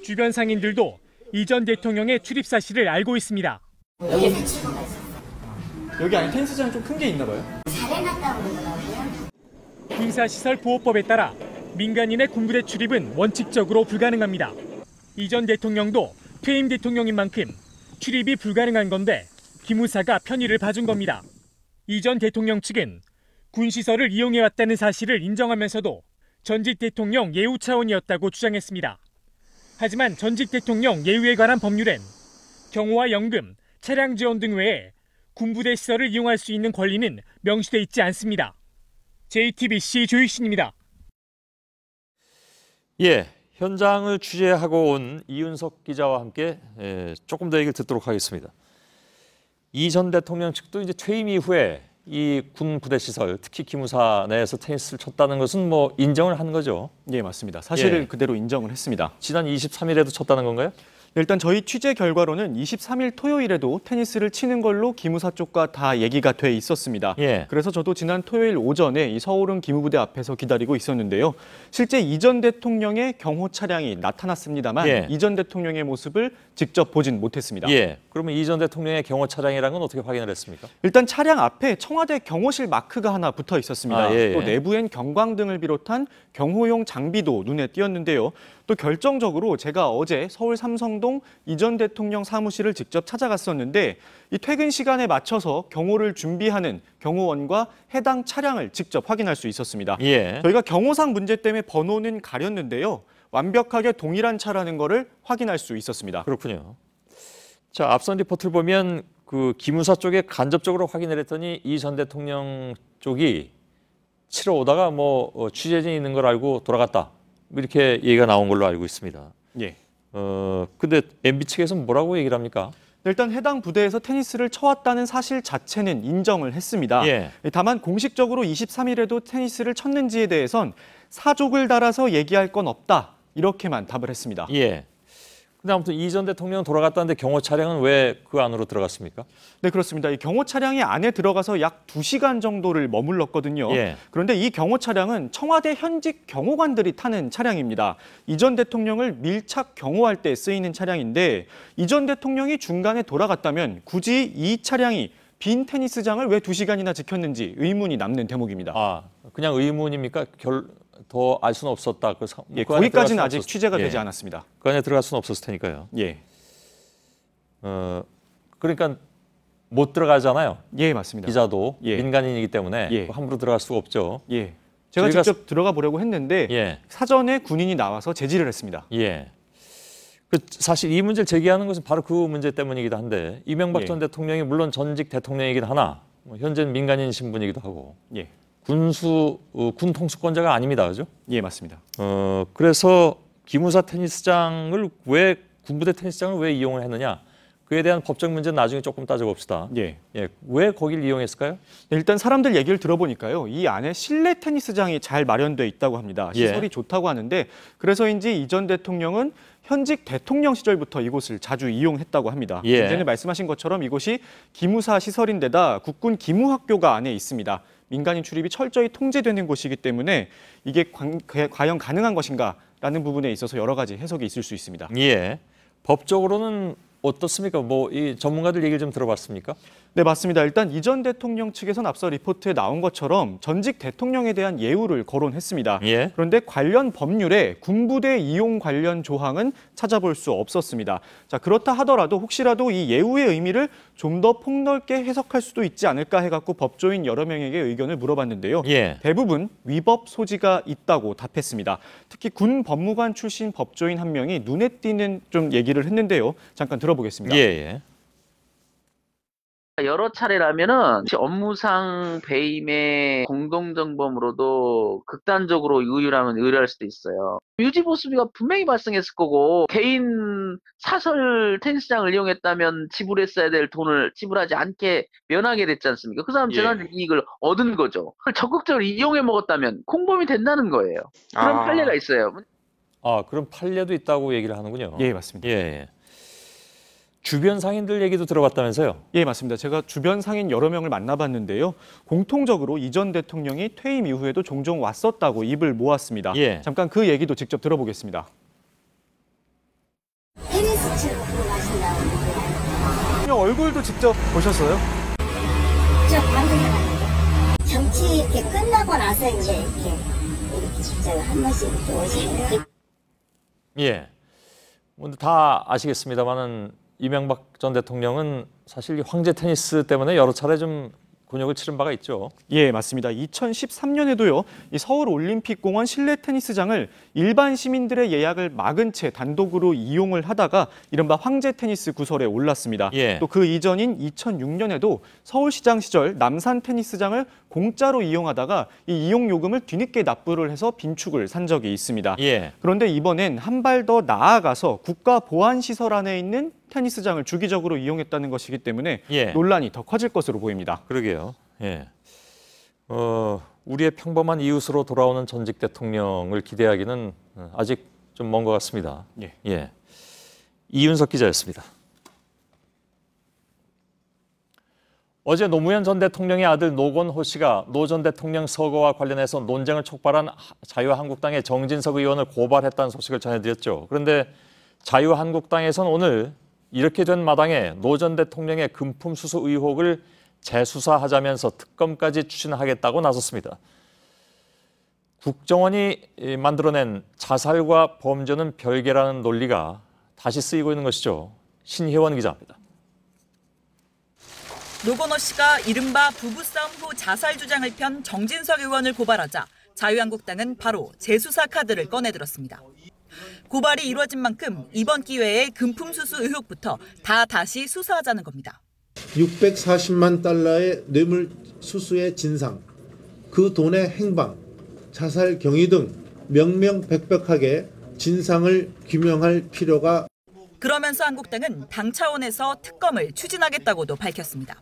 주변 상인들도 이 전 대통령의 출입 사실을 알고 있습니다. 여기 안에 테니스장이 좀 큰 게 있나 봐요? 잘해놨다고 그러더라고요. 군사시설보호법에 따라 민간인의 군부대 출입은 원칙적으로 불가능합니다. 이 전 대통령도 퇴임 대통령인 만큼 출입이 불가능한 건데 기무사가 편의를 봐준 겁니다. 이 전 대통령 측은 군시설을 이용해왔다는 사실을 인정하면서도 전직 대통령 예우 차원이었다고 주장했습니다. 하지만 전직 대통령 예우에 관한 법률엔 경호와 연금, 차량 지원 등 외에 군부대 시설을 이용할 수 있는 권리는 명시돼 있지 않습니다. JTBC 조유신입니다. 예, 현장을 취재하고 온 이윤석 기자와 함께 조금 더 얘기를 듣도록 하겠습니다. 이 전 대통령 측도 이제 퇴임 이후에 이 군 부대 시설, 특히 기무사 내에서 테니스를 쳤다는 것은 뭐 인정을 한 거죠? 예, 맞습니다. 사실을 그대로 인정을 했습니다. 지난 23일에도 쳤다는 건가요? 일단 저희 취재 결과로는 23일 토요일에도 테니스를 치는 걸로 기무사 쪽과 다 얘기가 돼 있었습니다. 그래서 저도 지난 토요일 오전에 이 서울은 기무부대 앞에서 기다리고 있었는데요. 실제 이 전 대통령의 경호 차량이 나타났습니다만 이 전 대통령의 모습을 직접 보진 못했습니다. 그러면 이 전 대통령의 경호 차량이라는 건 어떻게 확인을 했습니까? 일단 차량 앞에 청와대 경호실 마크가 하나 붙어 있었습니다. 또 내부엔 경광등을 비롯한 경호용 장비도 눈에 띄었는데요. 또 결정적으로 제가 어제 서울 삼성동 이 전 대통령 사무실을 직접 찾아갔었는데 이 퇴근 시간에 맞춰서 경호를 준비하는 경호원과 해당 차량을 직접 확인할 수 있었습니다. 저희가 경호상 문제 때문에 번호는 가렸는데요. 완벽하게 동일한 차라는 거를 확인할 수 있었습니다. 그렇군요. 자, 앞선 리포트를 보면 그 기무사 쪽에 간접적으로 확인을 했더니 이 전 대통령 쪽이 치러 오다가 뭐 취재진이 있는 걸 알고 돌아갔다. 이렇게 얘기가 나온 걸로 알고 있습니다. 근데 MB 측에서는 뭐라고 얘기를 합니까? 일단 해당 부대에서 테니스를 쳐왔다는 사실 자체는 인정을 했습니다. 다만 공식적으로 23일에도 테니스를 쳤는지에 대해선 사족을 달아서 얘기할 건 없다. 이렇게만 답을 했습니다. 근데 아무튼 이 전 대통령 돌아갔다는데 경호 차량은 왜 그 안으로 들어갔습니까? 네, 그렇습니다. 이 경호 차량이 안에 들어가서 약 2시간 정도를 머물렀거든요. 그런데 이 경호 차량은 청와대 현직 경호관들이 타는 차량입니다. 이 전 대통령을 밀착 경호할 때 쓰이는 차량인데 이 전 대통령이 중간에 돌아갔다면 굳이 이 차량이 빈 테니스장을 왜 2시간이나 지켰는지 의문이 남는 대목입니다. 그냥 의문입니까? 더 알 수는 없었다. 거기까지는 아직 취재가 되지 않았습니다. 그 안에 들어갈 수는 없었을 테니까요. 그러니까 못 들어가잖아요. 맞습니다. 기자도 민간인이기 때문에 함부로 들어갈 수가 없죠. 제가 직접 들어가 보려고 했는데 사전에 군인이 나와서 제지를 했습니다. 사실 이 문제를 제기하는 것은 바로 그 문제 때문이기도 한데 이명박 전 대통령이 물론 전직 대통령이긴 하나 현재는 민간인 신분이기도 하고 군 통수권자가 아닙니다. 그죠? 맞습니다. 그래서 기무사 테니스장을 왜 군부대 테니스장을 왜 이용을 했느냐? 그에 대한 법적 문제는 나중에 조금 따져봅시다. 왜 거길 이용했을까요? 일단 사람들 얘기를 들어보니까요. 이 안에 실내 테니스장이 잘 마련돼 있다고 합니다. 시설이 좋다고 하는데 그래서인지 이 전 대통령은 현직 대통령 시절부터 이곳을 자주 이용했다고 합니다. 전에 말씀하신 것처럼 이곳이 기무사 시설인데다 국군 기무학교가 안에 있습니다. 민간인 출입이 철저히 통제되는 곳이기 때문에 이게 과연 가능한 것인가라는 부분에 있어서 여러 가지 해석이 있을 수 있습니다. 법적으로는 어떻습니까? 이 전문가들 얘기를 좀 들어봤습니까? 네, 맞습니다. 일단 이 전 대통령 측에서는 앞서 리포트에 나온 것처럼 전직 대통령에 대한 예우를 거론했습니다. 그런데 관련 법률에 군부대 이용 관련 조항은 찾아볼 수 없었습니다. 자, 그렇다 하더라도 혹시라도 이 예우의 의미를 좀 더 폭넓게 해석할 수도 있지 않을까 해갖고 법조인 여러 명에게 의견을 물어봤는데요. 대부분 위법 소지가 있다고 답했습니다. 특히 군 법무관 출신 법조인 한 명이 눈에 띄는 좀 얘기를 했는데요. 잠깐 들어보겠습니다. 여러 차례라면은 업무상 배임의 공동정범으로도 극단적으로 의율하면 의뢰할 수도 있어요. 유지보수비가 분명히 발생했을 거고 개인 사설 테니스장을 이용했다면 지불했어야 될 돈을 지불하지 않게 면하게 됐지 않습니까? 그 사람 재산적 이익을 얻은 거죠. 그걸 적극적으로 이용해 먹었다면 공범이 된다는 거예요. 그런 판례가 있어요. 그런 판례도 있다고 얘기를 하는군요. 맞습니다. 주변 상인들 얘기도 들어봤다면서요? 맞습니다. 제가 주변 상인 여러 명을 만나봤는데요. 공통적으로 이 전 대통령이 퇴임 이후에도 종종 왔었다고 입을 모았습니다. 잠깐 그 얘기도 직접 들어보겠습니다. 테니스 스치고 가신다고. 얼굴도 직접 보셨어요? 저 방금 정치 이렇게 끝나고 나서 이제 이렇게 한 번씩 이렇게 오시는데. 예. 오늘 다 아시겠습니다만은 이명박 전 대통령은 사실 이 황제 테니스 때문에 여러 차례 좀 곤욕을 치른 바가 있죠. 예, 맞습니다. 2013년에도요. 이 서울올림픽공원 실내 테니스장을 일반 시민들의 예약을 막은 채 단독으로 이용을 하다가 이른바 황제 테니스 구설에 올랐습니다. 예. 또 그 이전인 2006년에도 서울시장 시절 남산 테니스장을 공짜로 이용하다가 이 이용 요금을 뒤늦게 납부를 해서 빈축을 산 적이 있습니다. 예. 그런데 이번엔 한 발 더 나아가서 국가보안시설 안에 있는 테니스장을 주기적으로 이용했다는 것이기 때문에 예. 논란이 더 커질 것으로 보입니다. 그러게요. 예. 우리의 평범한 이웃으로 돌아오는 전직 대통령을 기대하기는 아직 좀 먼 것 같습니다. 예. 예. 이윤석 기자였습니다. 어제 노무현 전 대통령의 아들 노건호 씨가 노 전 대통령 서거와 관련해서 논쟁을 촉발한 자유한국당의 정진석 의원을 고발했다는 소식을 전해드렸죠. 그런데 자유한국당에선 오늘 이렇게 된 마당에 노 전 대통령의 금품 수수 의혹을 재수사하자면서 특검까지 추진하겠다고 나섰습니다. 국정원이 만들어낸 자살과 범죄는 별개라는 논리가 다시 쓰이고 있는 것이죠. 신혜원 기자입니다. 노건호 씨가 이른바 부부싸움 후 자살 주장을 편 정진석 의원을 고발하자 자유한국당은 바로 재수사 카드를 꺼내들었습니다. 고발이 이루어진 만큼 이번 기회에 금품 수수 의혹부터 다시 수사하자는 겁니다. 640만 달러의 뇌물 수수의 진상, 그 돈의 행방, 자살 경위 등 명명백백하게 진상을 규명할 필요가. 그러면서 한국당은 당 차원에서 특검을 추진하겠다고도 밝혔습니다.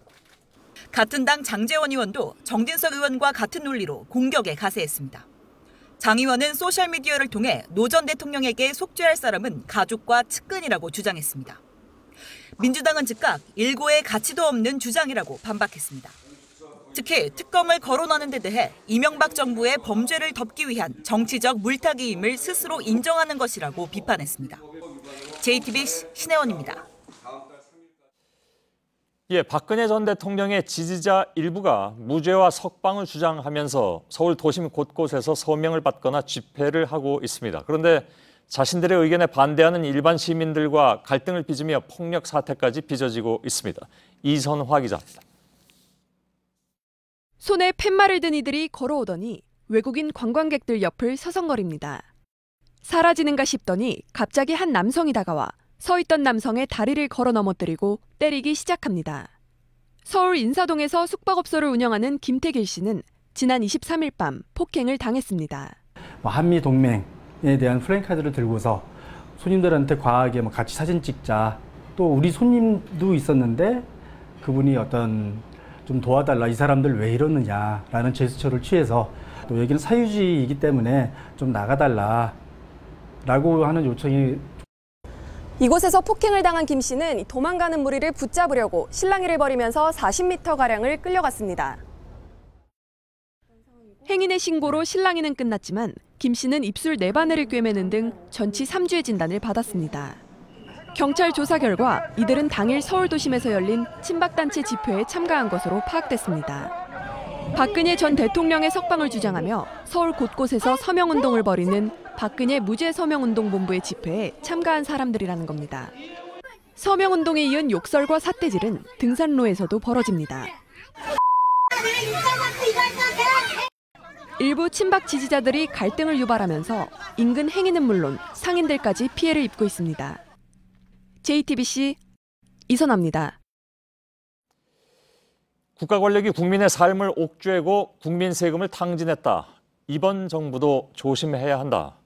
같은 당 장제원 의원도 정진석 의원과 같은 논리로 공격에 가세했습니다. 장 의원은 소셜미디어를 통해 노 전 대통령에게 속죄할 사람은 가족과 측근이라고 주장했습니다. 민주당은 즉각 일고의 가치도 없는 주장이라고 반박했습니다. 특히 특검을 거론하는 데 대해 이명박 정부의 범죄를 덮기 위한 정치적 물타기임을 스스로 인정하는 것이라고 비판했습니다. JTBC 신혜원입니다. 예, 박근혜 전 대통령의 지지자 일부가 무죄와 석방을 주장하면서 서울 도심 곳곳에서 서명을 받거나 집회를 하고 있습니다. 그런데 자신들의 의견에 반대하는 일반 시민들과 갈등을 빚으며 폭력 사태까지 빚어지고 있습니다. 이선화 기자입니다. 손에 팻말을 든 이들이 걸어오더니 외국인 관광객들 옆을 서성거립니다. 사라지는가 싶더니 갑자기 한 남성이 다가와 서 있던 남성의 다리를 걸어 넘어뜨리고 때리기 시작합니다. 서울 인사동에서 숙박업소를 운영하는 김태길 씨는 지난 23일 밤 폭행을 당했습니다. 한미 동맹에 대한 플랜카드를 들고서 손님들한테 과하게 같이 사진 찍자. 또 우리 손님도 있었는데 그분이 어떤 좀 도와달라, 이 사람들 왜 이러느냐라는 제스처를 취해서 또 여기는 사유지이기 때문에 좀 나가달라라고 하는 요청이. 이곳에서 폭행을 당한 김 씨는 도망가는 무리를 붙잡으려고 실랑이를 벌이면서 40m가량을 끌려갔습니다. 행인의 신고로 실랑이는 끝났지만 김 씨는 입술 4바늘을 꿰매는 등 전치 3주의 진단을 받았습니다. 경찰 조사 결과 이들은 당일 서울도심에서 열린 친박단체 집회에 참가한 것으로 파악됐습니다. 박근혜 전 대통령의 석방을 주장하며 서울 곳곳에서 서명운동을 벌이는 박근혜 무죄 서명운동본부의 집회에 참가한 사람들이라는 겁니다. 서명운동에 이은 욕설과 삿대질은 등산로에서도 벌어집니다. 일부 친박 지지자들이 갈등을 유발하면서 인근 행인은 물론 상인들까지 피해를 입고 있습니다. JTBC 이선아입니다. 국가 권력이 국민의 삶을 옥죄고 국민 세금을 탕진했다. 이번 정부도 조심해야 한다.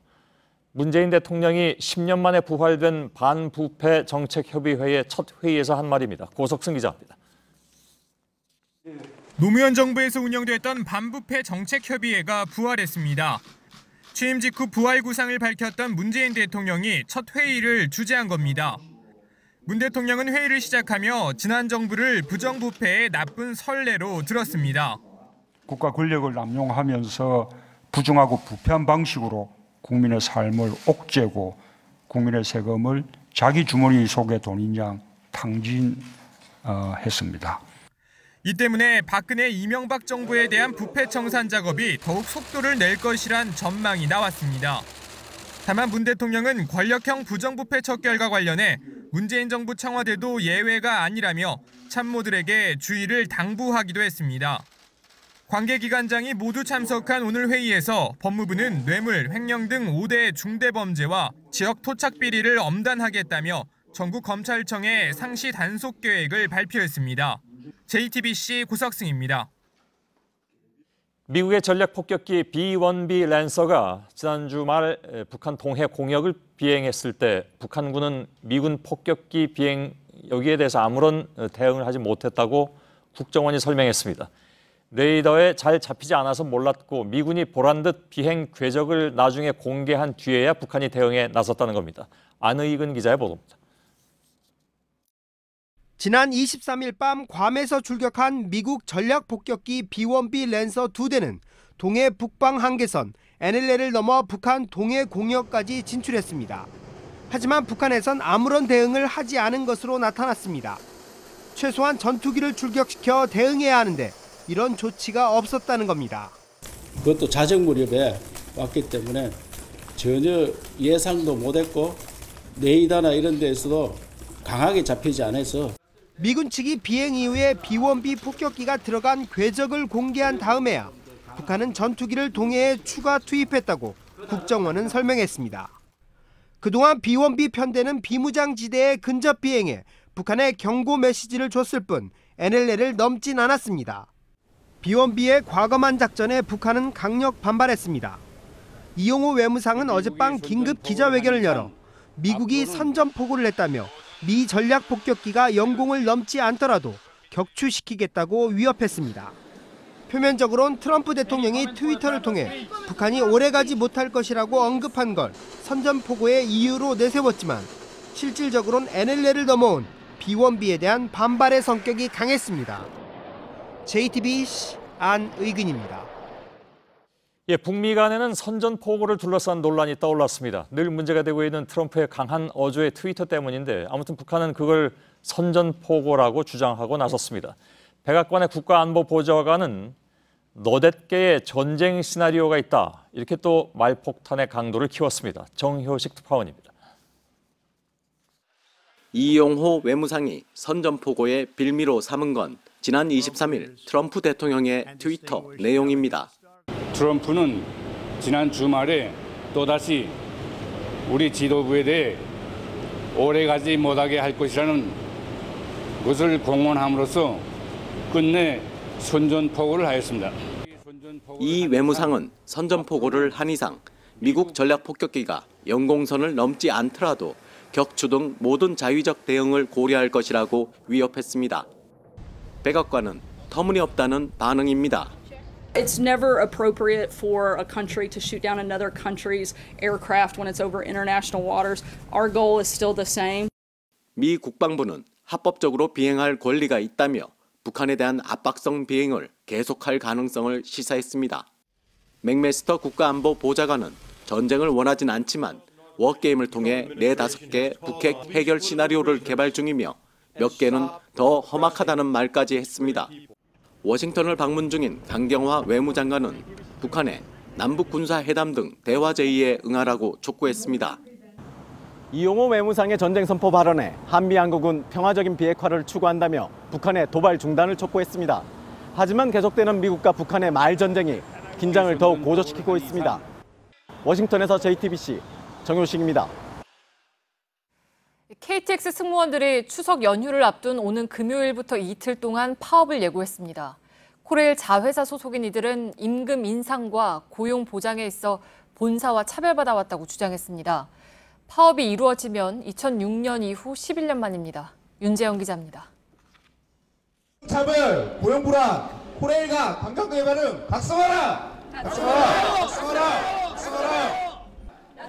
문재인 대통령이 10년 만에 부활된 반부패 정책협의회의 첫 회의에서 한 말입니다. 고석승 기자입니다. 노무현 정부에서 운영됐던 반부패 정책협의회가 부활했습니다. 취임 직후 부활 구상을 밝혔던 문재인 대통령이 첫 회의를 주재한 겁니다. 문 대통령은 회의를 시작하며 지난 정부를 부정부패의 나쁜 선례로 들었습니다. 국가 권력을 남용하면서 부정하고 부패한 방식으로 국민의 삶을 옥죄고 국민의 세금을 자기 주머니 속에 돈인 양 탕진했습니다. 이 때문에 박근혜 이명박 정부에 대한 부패 청산 작업이 더욱 속도를 낼 것이란 전망이 나왔습니다. 다만 문 대통령은 권력형 부정부패 척결과 관련해 문재인 정부 청와대도 예외가 아니라며 참모들에게 주의를 당부하기도 했습니다. 관계기관장이 모두 참석한 오늘 회의에서 법무부는 뇌물, 횡령 등 5대 중대범죄와 지역 토착 비리를 엄단하겠다며 전국검찰청에 상시 단속 계획을 발표했습니다. JTBC 구석승입니다. 미국의 전략 폭격기 B-1B 랜서가 지난주 말 북한 동해 공역을 비행했을 때 북한군은 미군 폭격기 비행 여기에 대해서 아무런 대응을 하지 못했다고 국정원이 설명했습니다. 레이더에 잘 잡히지 않아서 몰랐고 미군이 보란 듯 비행 궤적을 나중에 공개한 뒤에야 북한이 대응에 나섰다는 겁니다. 안의근 기자의 보도입니다. 지난 23일 밤 괌에서 출격한 미국 전략 폭격기 B-1B 랜서 2대는 동해 북방 한계선 NLL을 넘어 북한 동해 공역까지 진출했습니다. 하지만 북한에선 아무런 대응을 하지 않은 것으로 나타났습니다. 최소한 전투기를 출격시켜 대응해야 하는데 이런 조치가 없었다는 겁니다. 그것도 자정 무렵에 왔기 때문에 전혀 예상도 못했고 레이더나 이런 데에서도 강하게 잡히지 않아서 미군 측이 비행 이후에 B-1B 폭격기가 들어간 궤적을 공개한 다음에야 북한은 전투기를 동해에 추가 투입했다고 국정원은 설명했습니다. 그동안 B-1B 편대는 비무장지대에 근접 비행해 북한에 경고 메시지를 줬을 뿐 NLL을 넘진 않았습니다. B-1B의 과감한 작전에 북한은 강력 반발했습니다. 이용호 외무상은 어젯밤 긴급 기자회견을 열어 미국이 선전포고를 했다며 미 전략 폭격기가 영공을 넘지 않더라도 격추시키겠다고 위협했습니다. 표면적으로는 트럼프 대통령이 트위터를 통해 북한이 오래가지 못할 것이라고 언급한 걸 선전포고의 이유로 내세웠지만 실질적으로는 NLL을 넘어온 B-1B에 대한 반발의 성격이 강했습니다. JTBC 안의근입니다. 북미 간에는 선전포고를 둘러싼 논란이 떠올랐습니다. 늘 문제가 되고 있는 트럼프의 강한 어조의 트위터 때문인데 아무튼 북한은 그걸 선전포고라고 주장하고 나섰습니다. 백악관의 국가안보보좌관은 너댓개의 전쟁 시나리오가 있다. 이렇게 또 말폭탄의 강도를 키웠습니다. 정효식 특파원입니다. 이용호 외무상이 선전포고의 빌미로 삼은 건 지난 23일 트럼프 대통령의 트위터 내용입니다. 트럼프는 지난 주말에 또다시 우리 지도부에 대해 오래가지 못하게 할 것이라는 것을 공언함으로써 끝내 선전포고를 하였습니다. 이 외무상은 선전포고를 한 이상 미국 전략 폭격기가 영공선을 넘지 않더라도 격추 등 모든 자위적 대응을 고려할 것이라고 위협했습니다. 백악관은 터무니없다는 반응입니다. It's never appropriate for a country to shoot down another country's aircraft when it's over international waters. Our goal is still the same. 미 국방부는 합법적으로 비행할 권리가 있다며 북한에 대한 압박성 비행을 계속할 가능성을 시사했습니다. 맥메스터 국가안보보좌관은 전쟁을 원하진 않지만 워게임을 통해 4-5개 북핵 해결 시나리오를 개발 중이며 몇 개는 더 험악하다는 말까지 했습니다. 워싱턴을 방문 중인 강경화 외무장관은 북한에 남북군사회담 등 대화 제의에 응하라고 촉구했습니다. 이용호 외무상의 전쟁 선포 발언에 한미양국은 평화적인 비핵화를 추구한다며 북한의 도발 중단을 촉구했습니다. 하지만 계속되는 미국과 북한의 말전쟁이 긴장을 더욱 고조시키고 있습니다. 워싱턴에서 JTBC 정효식입니다. KTX 승무원들이 추석 연휴를 앞둔 오는 금요일부터 이틀 동안 파업을 예고했습니다. 코레일 자회사 소속인 이들은 임금 인상과 고용 보장에 있어 본사와 차별받아왔다고 주장했습니다. 파업이 이루어지면 2006년 이후 11년 만입니다. 윤재영 기자입니다. 차별, 고용 불안, 코레일과 관광객 반응 각성하라! 각성하라! 각성하라! 각성하라!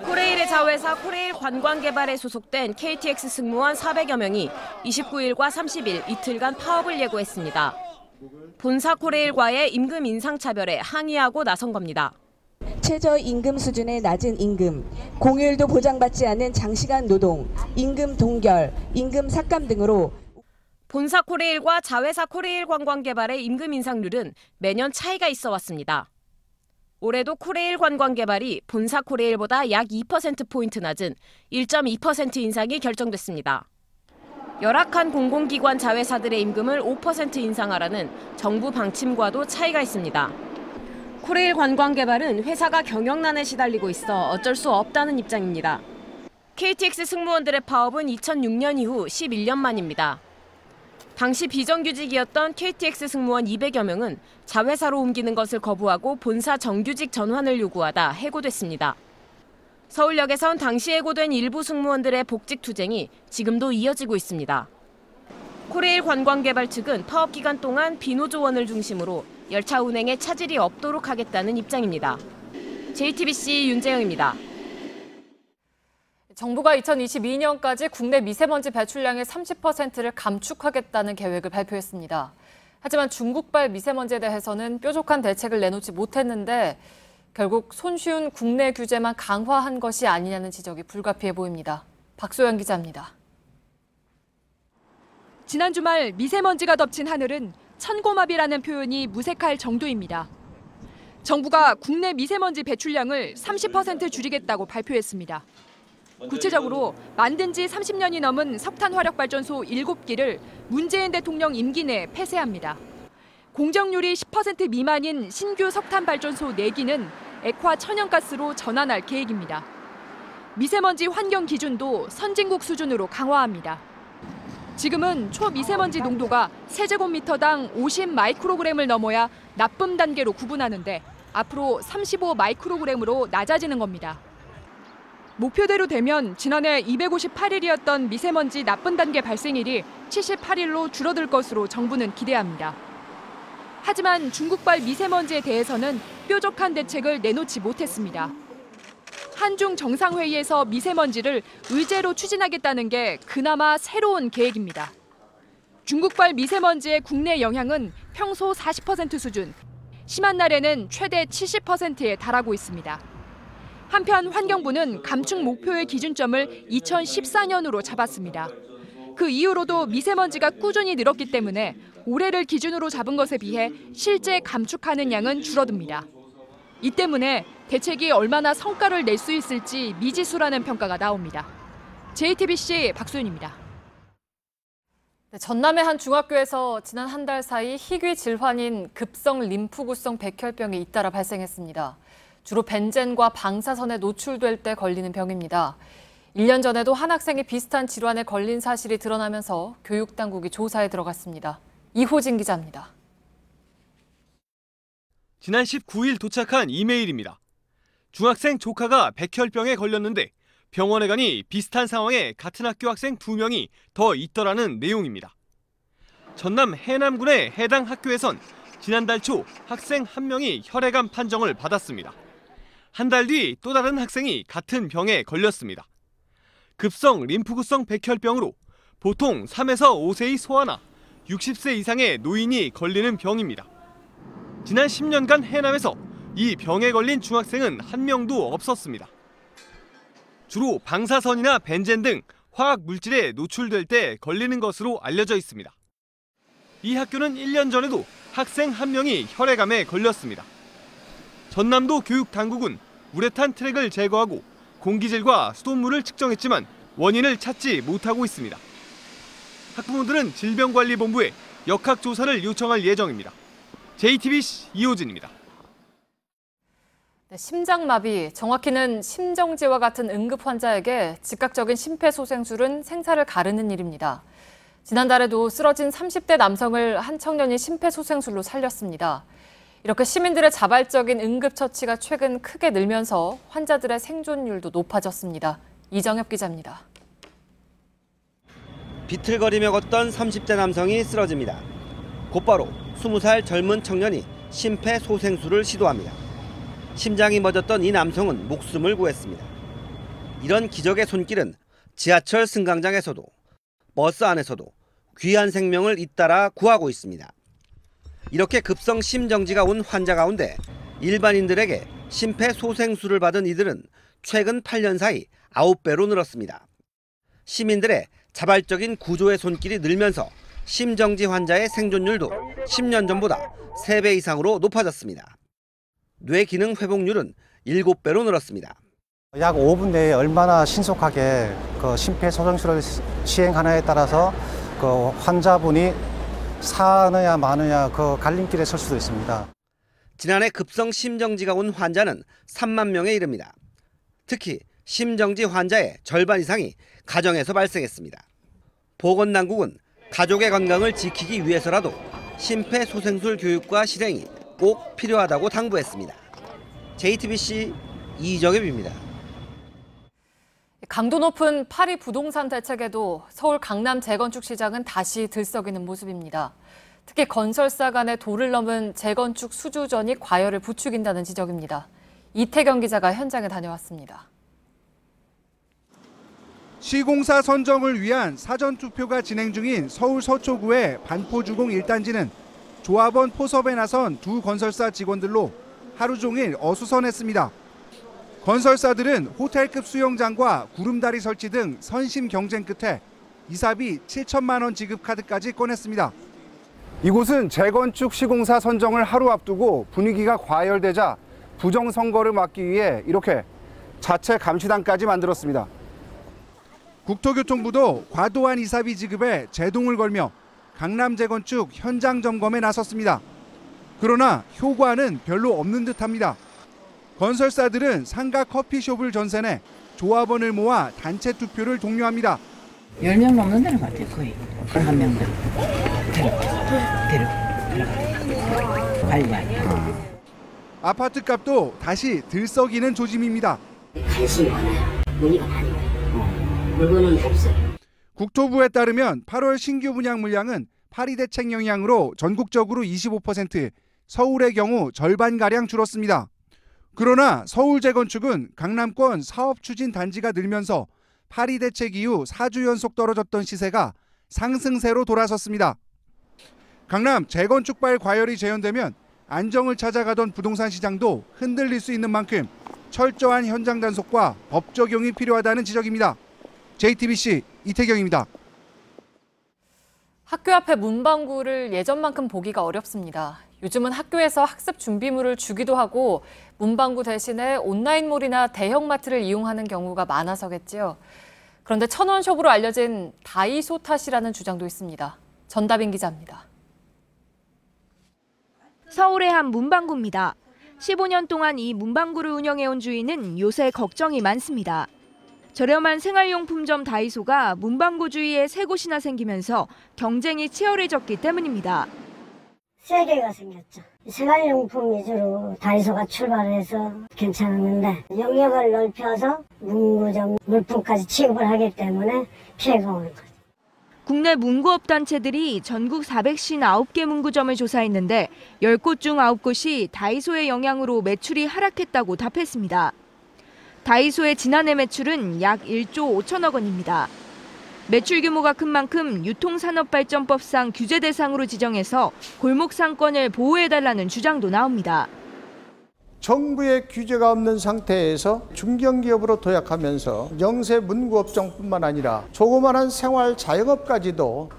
코레일의 자회사 코레일 관광개발에 소속된 KTX 승무원 400여 명이 29일과 30일 이틀간 파업을 예고했습니다. 본사 코레일과의 임금 인상 차별에 항의하고 나선 겁니다. 최저임금 수준의 낮은 임금, 공휴일도 보장받지 않는 장시간 노동, 임금 동결, 임금 삭감 등으로 본사 코레일과 자회사 코레일 관광개발의 임금 인상률은 매년 차이가 있어 왔습니다. 올해도 코레일 관광개발이 본사 코레일보다 약 2%포인트 낮은 1.2% 인상이 결정됐습니다. 열악한 공공기관 자회사들의 임금을 5% 인상하라는 정부 방침과도 차이가 있습니다. 코레일 관광개발은 회사가 경영난에 시달리고 있어 어쩔 수 없다는 입장입니다. KTX 승무원들의 파업은 2006년 이후 11년 만입니다. 당시 비정규직이었던 KTX 승무원 200여 명은 자회사로 옮기는 것을 거부하고 본사 정규직 전환을 요구하다 해고됐습니다. 서울역에선 당시 해고된 일부 승무원들의 복직 투쟁이 지금도 이어지고 있습니다. 코레일 관광개발 측은 파업 기간 동안 비노조원을 중심으로 열차 운행에 차질이 없도록 하겠다는 입장입니다. JTBC 윤재영입니다. 정부가 2022년까지 국내 미세먼지 배출량의 30%를 감축하겠다는 계획을 발표했습니다. 하지만 중국발 미세먼지에 대해서는 뾰족한 대책을 내놓지 못했는데 결국 손쉬운 국내 규제만 강화한 것이 아니냐는 지적이 불가피해 보입니다. 박소연 기자입니다. 지난 주말 미세먼지가 덮친 하늘은 천고마비라는 표현이 무색할 정도입니다. 정부가 국내 미세먼지 배출량을 30% 줄이겠다고 발표했습니다. 구체적으로 만든 지 30년이 넘은 석탄화력발전소 7기를 문재인 대통령 임기 내에 폐쇄합니다. 공정률이 10% 미만인 신규 석탄발전소 4기는 액화 천연가스로 전환할 계획입니다. 미세먼지 환경 기준도 선진국 수준으로 강화합니다. 지금은 초미세먼지 농도가 세제곱미터당 50 마이크로그램을 넘어야 나쁨 단계로 구분하는데 앞으로 35 마이크로그램으로 낮아지는 겁니다. 목표대로 되면 지난해 258일이었던 미세먼지 나쁨 단계 발생일이 78일로 줄어들 것으로 정부는 기대합니다. 하지만 중국발 미세먼지에 대해서는 뾰족한 대책을 내놓지 못했습니다. 한중 정상회의에서 미세먼지를 의제로 추진하겠다는 게 그나마 새로운 계획입니다. 중국발 미세먼지의 국내 영향은 평소 40% 수준, 심한 날에는 최대 70%에 달하고 있습니다. 한편 환경부는 감축 목표의 기준점을 2014년으로 잡았습니다. 그 이후로도 미세먼지가 꾸준히 늘었기 때문에 올해를 기준으로 잡은 것에 비해 실제 감축하는 양은 줄어듭니다. 이 때문에 대책이 얼마나 성과를 낼 수 있을지 미지수라는 평가가 나옵니다. JTBC 박소연입니다. 전남의 한 중학교에서 지난 한 달 사이 희귀 질환인 급성 림프구성 백혈병이 잇따라 발생했습니다. 주로 벤젠과 방사선에 노출될 때 걸리는 병입니다. 1년 전에도 한 학생이 비슷한 질환에 걸린 사실이 드러나면서 교육당국이 조사에 들어갔습니다. 이호진 기자입니다. 지난 19일 도착한 이메일입니다. 중학생 조카가 백혈병에 걸렸는데 병원에 가니 비슷한 상황에 같은 학교 학생 2명이 더 있더라는 내용입니다. 전남 해남군의 해당 학교에선 지난달 초 학생 1명이 혈액암 판정을 받았습니다. 한 달 뒤 또 다른 학생이 같은 병에 걸렸습니다. 급성 림프구성 백혈병으로 보통 3에서 5세의 소아나 60세 이상의 노인이 걸리는 병입니다. 지난 10년간 해남에서 이 병에 걸린 중학생은 한 명도 없었습니다. 주로 방사선이나 벤젠 등 화학 물질에 노출될 때 걸리는 것으로 알려져 있습니다. 이 학교는 1년 전에도 학생 1명이 혈액암에 걸렸습니다. 전남도 교육당국은 우레탄 트랙을 제거하고 공기질과 수돗물을 측정했지만 원인을 찾지 못하고 있습니다. 학부모들은 질병관리본부에 역학조사를 요청할 예정입니다. JTBC 이호진입니다. 심장마비, 정확히는 심정지와 같은 응급 환자에게 즉각적인 심폐소생술은 생사를 가르는 일입니다. 지난달에도 쓰러진 30대 남성을 한 청년이 심폐소생술로 살렸습니다. 이렇게 시민들의 자발적인 응급처치가 최근 크게 늘면서 환자들의 생존율도 높아졌습니다. 이정엽 기자입니다. 비틀거리며 걷던 30대 남성이 쓰러집니다. 곧바로 20살 젊은 청년이 심폐소생술을 시도합니다. 심장이 멎었던 이 남성은 목숨을 구했습니다. 이런 기적의 손길은 지하철 승강장에서도 버스 안에서도 귀한 생명을 잇따라 구하고 있습니다. 이렇게 급성 심정지가 온 환자 가운데 일반인들에게 심폐소생술을 받은 이들은 최근 8년 사이 9배로 늘었습니다. 시민들의 자발적인 구조의 손길이 늘면서 심정지 환자의 생존율도 10년 전보다 3배 이상으로 높아졌습니다. 뇌 기능 회복률은 7배로 늘었습니다. 약 5분 내에 얼마나 신속하게 심폐소생술을 시행하느냐에 따라서 환자분이 사느냐 마느냐 갈림길에 설 수도 있습니다. 지난해 급성 심정지가 온 환자는 3만 명에 이릅니다. 특히 심정지 환자의 절반 이상이 가정에서 발생했습니다. 보건당국은 가족의 건강을 지키기 위해서라도 심폐소생술 교육과 실행이 꼭 필요하다고 당부했습니다. JTBC 이정엽입니다. 강도 높은 파리 부동산 대책에도 서울 강남 재건축 시장은 다시 들썩이는 모습입니다. 특히 건설사 간의 도를 넘은 재건축 수주전이 과열을 부추긴다는 지적입니다. 이태경 기자가 현장에 다녀왔습니다. 시공사 선정을 위한 사전투표가 진행 중인 서울 서초구의 반포주공 1단지는 조합원 포섭에 나선 두 건설사 직원들로 하루 종일 어수선했습니다. 건설사들은 호텔급 수영장과 구름다리 설치 등 선심 경쟁 끝에 이사비 7천만 원 지급 카드까지 꺼냈습니다. 이곳은 재건축 시공사 선정을 하루 앞두고 분위기가 과열되자 부정선거를 막기 위해 이렇게 자체 감시단까지 만들었습니다. 국토교통부도 과도한 이사비 지급에 제동을 걸며 강남 재건축 현장 점검에 나섰습니다. 그러나 효과는 별로 없는 듯합니다. 건설사들은 상가 커피숍을 전세내 조합원을 모아 단체 투표를 독려합니다. 10명 넘는 데는 같아요, 거의. 그럼 한 명당 데리고 관리하고. 아파트 값도 다시 들썩이는 조짐입니다. 관심이 많아요. 문의가 많아요. 물건은 없어요. 국토부에 따르면 8월 신규 분양 물량은 파리 대책 영향으로 전국적으로 25%, 서울의 경우 절반가량 줄었습니다. 그러나 서울 재건축은 강남권 사업 추진 단지가 늘면서 파리 대책 이후 4주 연속 떨어졌던 시세가 상승세로 돌아섰습니다. 강남 재건축발 과열이 재현되면 안정을 찾아가던 부동산 시장도 흔들릴 수 있는 만큼 철저한 현장 단속과 법 적용이 필요하다는 지적입니다. JTBC 이태경입니다. 학교 앞에 문방구를 예전만큼 보기가 어렵습니다. 요즘은 학교에서 학습 준비물을 주기도 하고 문방구 대신에 온라인몰이나 대형마트를 이용하는 경우가 많아서겠지요. 그런데 천원숍으로 알려진 다이소 탓이라는 주장도 있습니다. 전다빈 기자입니다. 서울의 한 문방구입니다. 15년 동안 이 문방구를 운영해온 주인은 요새 걱정이 많습니다. 저렴한 생활용품점 다이소가 문방구 주위에 3곳이나 생기면서 경쟁이 치열해졌기 때문입니다. 3개가 생겼죠. 생활용품 위주로 다이소가 출발해서 괜찮았는데 영역을 넓혀서 문구점 물품까지 취급을 하기 때문에 피해가 오는 거죠. 국내 문구업 단체들이 전국 459개 문구점을 조사했는데 10곳 중 9곳이 다이소의 영향으로 매출이 하락했다고 답했습니다. 다이소의 지난해 매출은 약 1조 5천억 원입니다. 매출 규모가 큰 만큼 유통산업발전법상 규제 대상으로 지정해서 골목 상권을 보호해달라는 주장도 나옵니다. 정부의 규제가 없는 상태에서 중견기업으로 도약하면서 영세 문구업종뿐만 아니라 조그마한 생활 자영업까지도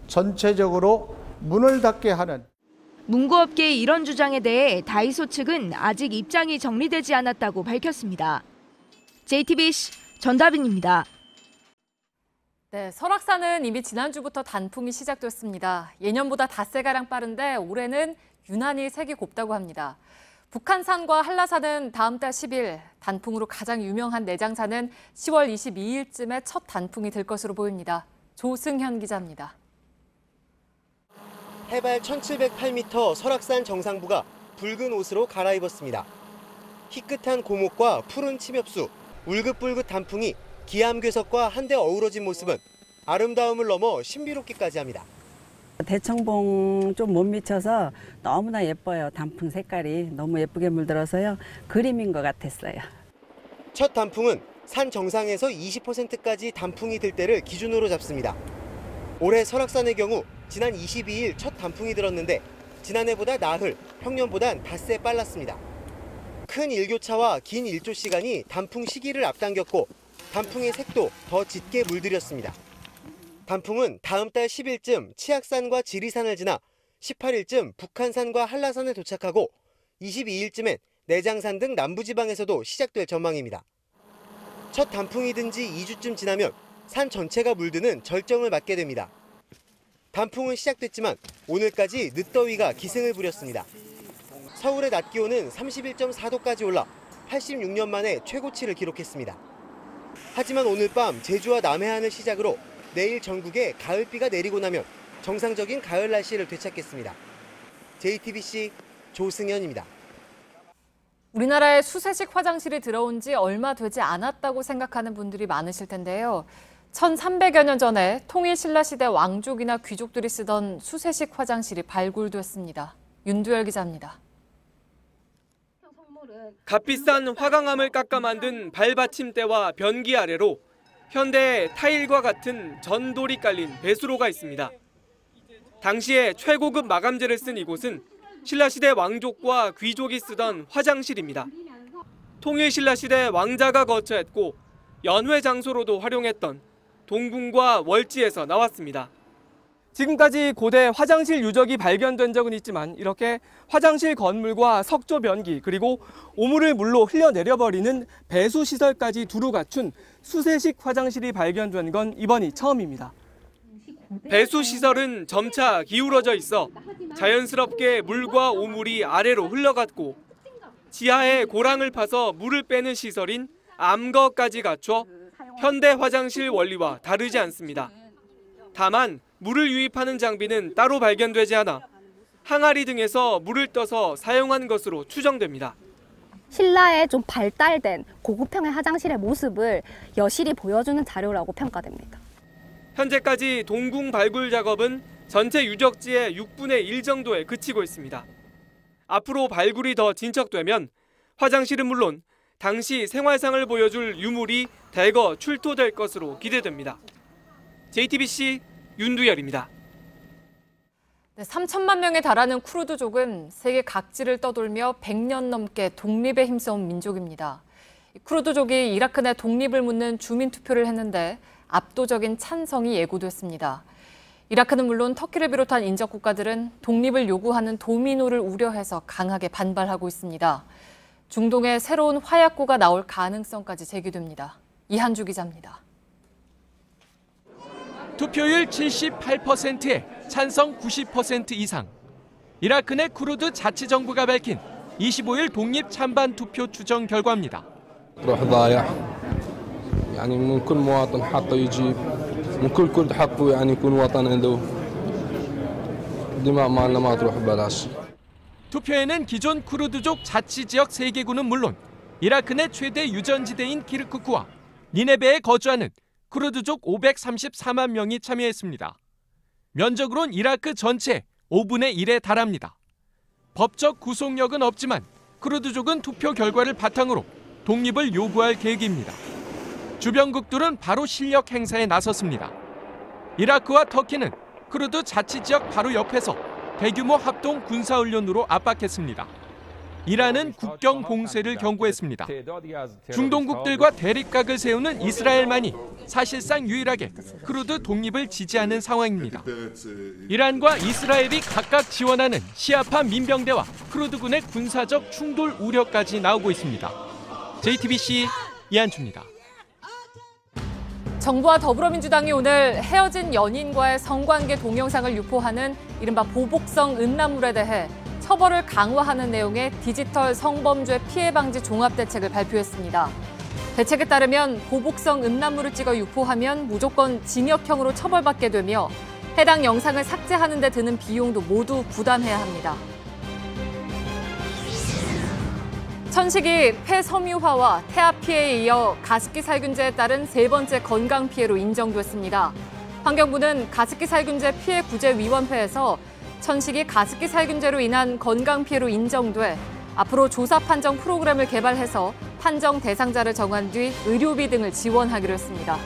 전체적으로 문을 닫게 하는. 문구업계의 이런 주장에 대해 다이소 측은 아직 입장이 정리되지 않았다고 밝혔습니다. JTBC 전다빈입니다. 네, 설악산은 이미 지난주부터 단풍이 시작됐습니다. 예년보다 닷새가량 빠른데 올해는 유난히 색이 곱다고 합니다. 북한산과 한라산은 다음 달 10일, 단풍으로 가장 유명한 내장산은 10월 22일쯤에 첫 단풍이 될 것으로 보입니다. 조승현 기자입니다. 해발 1708m 설악산 정상부가 붉은 옷으로 갈아입었습니다. 희끗한 고목과 푸른 침엽수, 울긋불긋 단풍이 기암괴석과 한데 어우러진 모습은 아름다움을 넘어 신비롭기까지 합니다. 대청봉 좀 못 미쳐서 너무나 예뻐요. 단풍 색깔이 너무 예쁘게 물들어서요. 그림인 것 같았어요. 첫 단풍은 산 정상에서 20%까지 단풍이 들 때를 기준으로 잡습니다. 올해 설악산의 경우 지난 22일 첫 단풍이 들었는데 지난해보다 나흘, 평년보단 닷새 빨랐습니다. 큰 일교차와 긴 일조 시간이 단풍 시기를 앞당겼고 단풍의 색도 더 짙게 물들였습니다. 단풍은 다음 달 10일쯤 치악산과 지리산을 지나 18일쯤 북한산과 한라산에 도착하고 22일쯤엔 내장산 등 남부지방에서도 시작될 전망입니다. 첫 단풍이 든 지 2주쯤 지나면 산 전체가 물드는 절정을 맞게 됩니다. 단풍은 시작됐지만 오늘까지 늦더위가 기승을 부렸습니다. 서울의 낮 기온은 31.4도까지 올라 86년 만에 최고치를 기록했습니다. 하지만 오늘 밤 제주와 남해안을 시작으로 내일 전국에 가을비가 내리고 나면 정상적인 가을 날씨를 되찾겠습니다. JTBC 조승현입니다. 우리나라에 수세식 화장실이 들어온 지 얼마 되지 않았다고 생각하는 분들이 많으실 텐데요. 1300여 년 전에 통일 신라시대 왕족이나 귀족들이 쓰던 수세식 화장실이 발굴됐습니다. 윤두열 기자입니다. 값비싼 화강암을 깎아 만든 발받침대와 변기 아래로 현대의 타일과 같은 전돌이 깔린 배수로가 있습니다. 당시에 최고급 마감재를 쓴 이곳은 신라시대 왕족과 귀족이 쓰던 화장실입니다. 통일 신라시대 왕자가 거처했고 연회 장소로도 활용했던 동궁과 월지에서 나왔습니다. 지금까지 고대 화장실 유적이 발견된 적은 있지만 이렇게 화장실 건물과 석조 변기 그리고 오물을 물로 흘려내려버리는 배수시설까지 두루 갖춘 수세식 화장실이 발견된 건 이번이 처음입니다. 배수시설은 점차 기울어져 있어 자연스럽게 물과 오물이 아래로 흘러갔고 지하에 고랑을 파서 물을 빼는 시설인 암거까지 갖춰 현대 화장실 원리와 다르지 않습니다. 다만 물을 유입하는 장비는 따로 발견되지 않아 항아리 등에서 물을 떠서 사용한 것으로 추정됩니다. 신라의 좀 발달된 고급형의 화장실의 모습을 여실히 보여주는 자료라고 평가됩니다. 현재까지 동궁 발굴 작업은 전체 유적지의 6분의 1 정도에 그치고 있습니다. 앞으로 발굴이 더 진척되면 화장실은 물론 당시 생활상을 보여줄 유물이 대거 출토될 것으로 기대됩니다. JTBC 윤두열입니다. 3천만 명에 달하는 쿠르드족은 세계 각지를 떠돌며 100년 넘게 독립에 힘써온 민족입니다. 쿠르드족이 이라크 내 독립을 묻는 주민투표를 했는데 압도적인 찬성이 예고됐습니다. 이라크는 물론 터키를 비롯한 인접 국가들은 독립을 요구하는 도미노를 우려해서 강하게 반발하고 있습니다. 중동에 새로운 화약고가 나올 가능성까지 제기됩니다. 이한주 기자입니다. 투표율 78%에 찬성 90% 이상. 이라크 내 쿠르드 자치정부가 밝힌 25일 독립 찬반 투표 추정 결과입니다. يعني من كل مواطن حقه يجيب من كل كرد حقه يعني يكون وطن عنده دماء مالنا ما تروح ببلاش. 투표에는 기존 쿠르드족 자치지역 3개구는 물론 이라크 내 최대 유전지대인 키르쿠크와 니네베에 거주하는 쿠르드족 534만 명이 참여했습니다. 면적으론 이라크 전체 5분의 1에 달합니다. 법적 구속력은 없지만 쿠르드족은 투표 결과를 바탕으로 독립을 요구할 계획입니다. 주변국들은 바로 실력 행사에 나섰습니다. 이라크와 터키는 쿠르드 자치지역 바로 옆에서 대규모 합동 군사훈련으로 압박했습니다. 이란은 국경 봉쇄를 경고했습니다. 중동국들과 대립각을 세우는 이스라엘만이 사실상 유일하게 쿠르드 독립을 지지하는 상황입니다. 이란과 이스라엘이 각각 지원하는 시아파 민병대와 쿠르드군의 군사적 충돌 우려까지 나오고 있습니다. JTBC 이한주입니다. 정부와 더불어민주당이 오늘 헤어진 연인과의 성관계 동영상을 유포하는 이른바 보복성 음란물에 대해 처벌을 강화하는 내용의 디지털 성범죄 피해 방지 종합대책을 발표했습니다. 대책에 따르면 보복성 음란물을 찍어 유포하면 무조건 징역형으로 처벌받게 되며 해당 영상을 삭제하는 데 드는 비용도 모두 부담해야 합니다. 천식이 폐섬유화와 태아 피해에 이어 가습기 살균제에 따른 3번째 건강 피해로 인정됐습니다. 환경부는 가습기 살균제 피해 구제위원회에서 천식이 가습기 살균제로 인한 건강 피해로 인정돼 앞으로 조사 판정 프로그램을 개발해서 판정 대상자를 정한 뒤 의료비 등을 지원하기로 했습니다.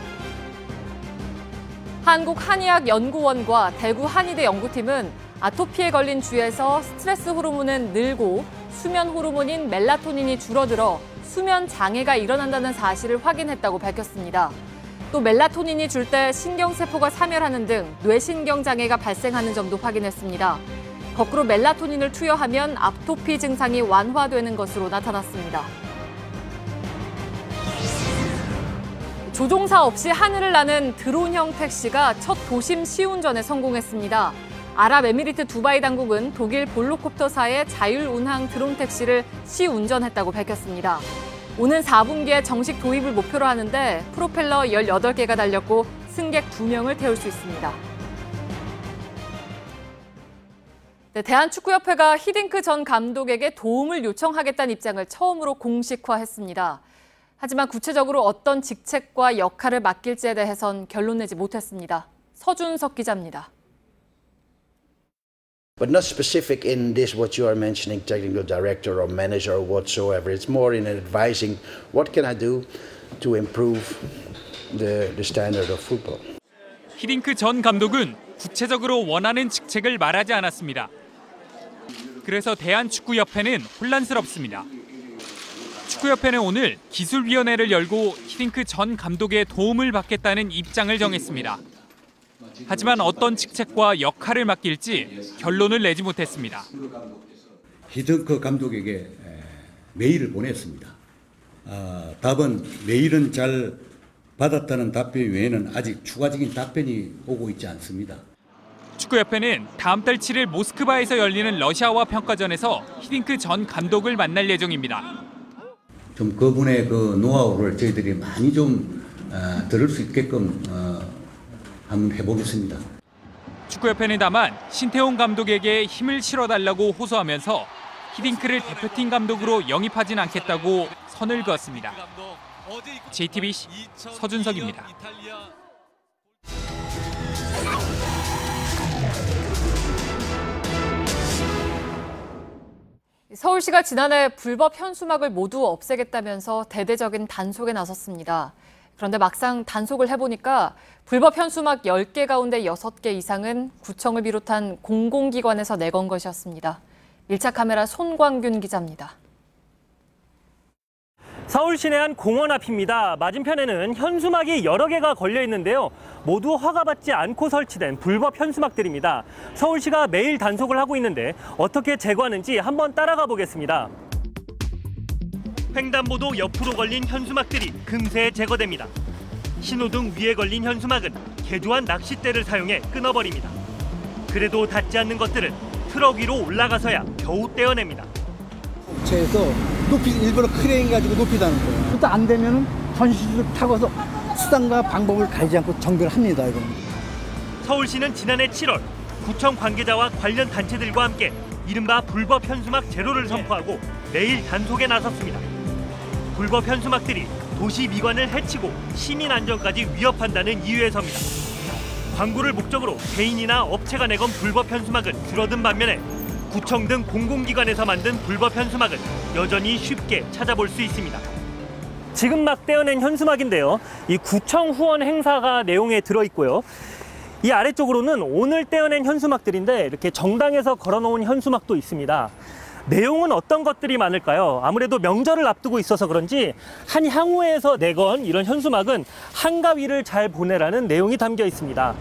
한국한의학연구원과 대구 한의대 연구팀은 아토피에 걸린 쥐에서 스트레스 호르몬은 늘고 수면 호르몬인 멜라토닌이 줄어들어 수면 장애가 일어난다는 사실을 확인했다고 밝혔습니다. 또 멜라토닌이 줄 때 신경세포가 사멸하는 등 뇌신경 장애가 발생하는 점도 확인했습니다. 거꾸로 멜라토닌을 투여하면 아토피 증상이 완화되는 것으로 나타났습니다. 조종사 없이 하늘을 나는 드론형 택시가 첫 도심 시운전에 성공했습니다. 아랍에미리트 두바이 당국은 독일 볼로콥터사의 자율운항 드론 택시를 시운전했다고 밝혔습니다. 오는 4분기에 정식 도입을 목표로 하는데 프로펠러 18개가 달렸고 승객 2명을 태울 수 있습니다. 네, 대한축구협회가 히딩크 전 감독에게 도움을 요청하겠다는 입장을 처음으로 공식화했습니다. 하지만 구체적으로 어떤 직책과 역할을 맡길지에 대해선 결론 내지 못했습니다. 서준석 기자입니다. But not specific in this what you are mentioning, technical director or manager or whatsoever. It's more in advising what can I do to improve the standard of football. 히딩크 전 감독은 구체적으로 원하는 직책을 말하지 않았습니다. 그래서 대한축구협회는 혼란스럽습니다. 축구협회는 오늘 기술위원회를 열고 히딩크 전 감독의 도움을 받겠다는 입장을 정했습니다. 하지만 어떤 직책과 역할을 맡길지 결론을 내지 못했습니다. 히딩크 감독에게 메일을 보냈습니다. 답은 메일은 잘 받았다는 답변 외에는 아직 추가적인 답변이 오고 있지 않습니다. 축구협회는 다음 달 7일 모스크바에서 열리는 러시아와 평가전에서 히딩크 전 감독을 만날 예정입니다. 좀 그분의 그 노하우를 저희들이 많이 좀 들을 수 있게끔 한번 해보겠습니다. 축구협회는 다만 신태용 감독에게 힘을 실어달라고 호소하면서 히딩크를 대표팀 감독으로 영입하진 않겠다고 선을 그었습니다. JTBC 서준석입니다. 서울시가 지난해 불법 현수막을 모두 없애겠다면서 대대적인 단속에 나섰습니다. 그런데 막상 단속을 해보니까 불법 현수막 10개 가운데 6개 이상은 구청을 비롯한 공공기관에서 내건 것이었습니다. 밀착 카메라 손광균 기자입니다. 서울 시내 한 공원 앞입니다. 맞은편에는 현수막이 여러 개가 걸려 있는데요. 모두 허가받지 않고 설치된 불법 현수막들입니다. 서울시가 매일 단속을 하고 있는데 어떻게 제거하는지 한번 따라가 보겠습니다. 횡단보도 옆으로 걸린 현수막들이 금세 제거됩니다. 신호등 위에 걸린 현수막은 개조한 낚싯대를 사용해 끊어버립니다. 그래도 닿지 않는 것들은 트럭 위로 올라가서야 겨우 떼어냅니다. 업체에서 높이 일부러 크레인 가지고 높이다는 거예요. 또 안 되면은 전시주를 타고서 수단과 방법을 가리지 않고 정비를 합니다. 이건. 서울시는 지난해 7월 구청 관계자와 관련 단체들과 함께 이른바 불법 현수막 제로를 선포하고 매일 단속에 나섰습니다. 불법 현수막들이 도시 미관을 해치고 시민 안전까지 위협한다는 이유에서입니다. 광고를 목적으로 개인이나 업체가 내건 불법 현수막은 줄어든 반면에 구청 등 공공기관에서 만든 불법 현수막은 여전히 쉽게 찾아볼 수 있습니다. 지금 막 떼어낸 현수막인데요. 이 구청 후원 행사가 내용에 들어있고요. 이 아래쪽으로는 오늘 떼어낸 현수막들인데 이렇게 정당에서 걸어놓은 현수막도 있습니다. 내용은 어떤 것들이 많을까요? 아무래도 명절을 앞두고 있어서 그런지 한 향후에서 내건 이런 현수막은 한가위를 잘 보내라는 내용이 담겨 있습니다.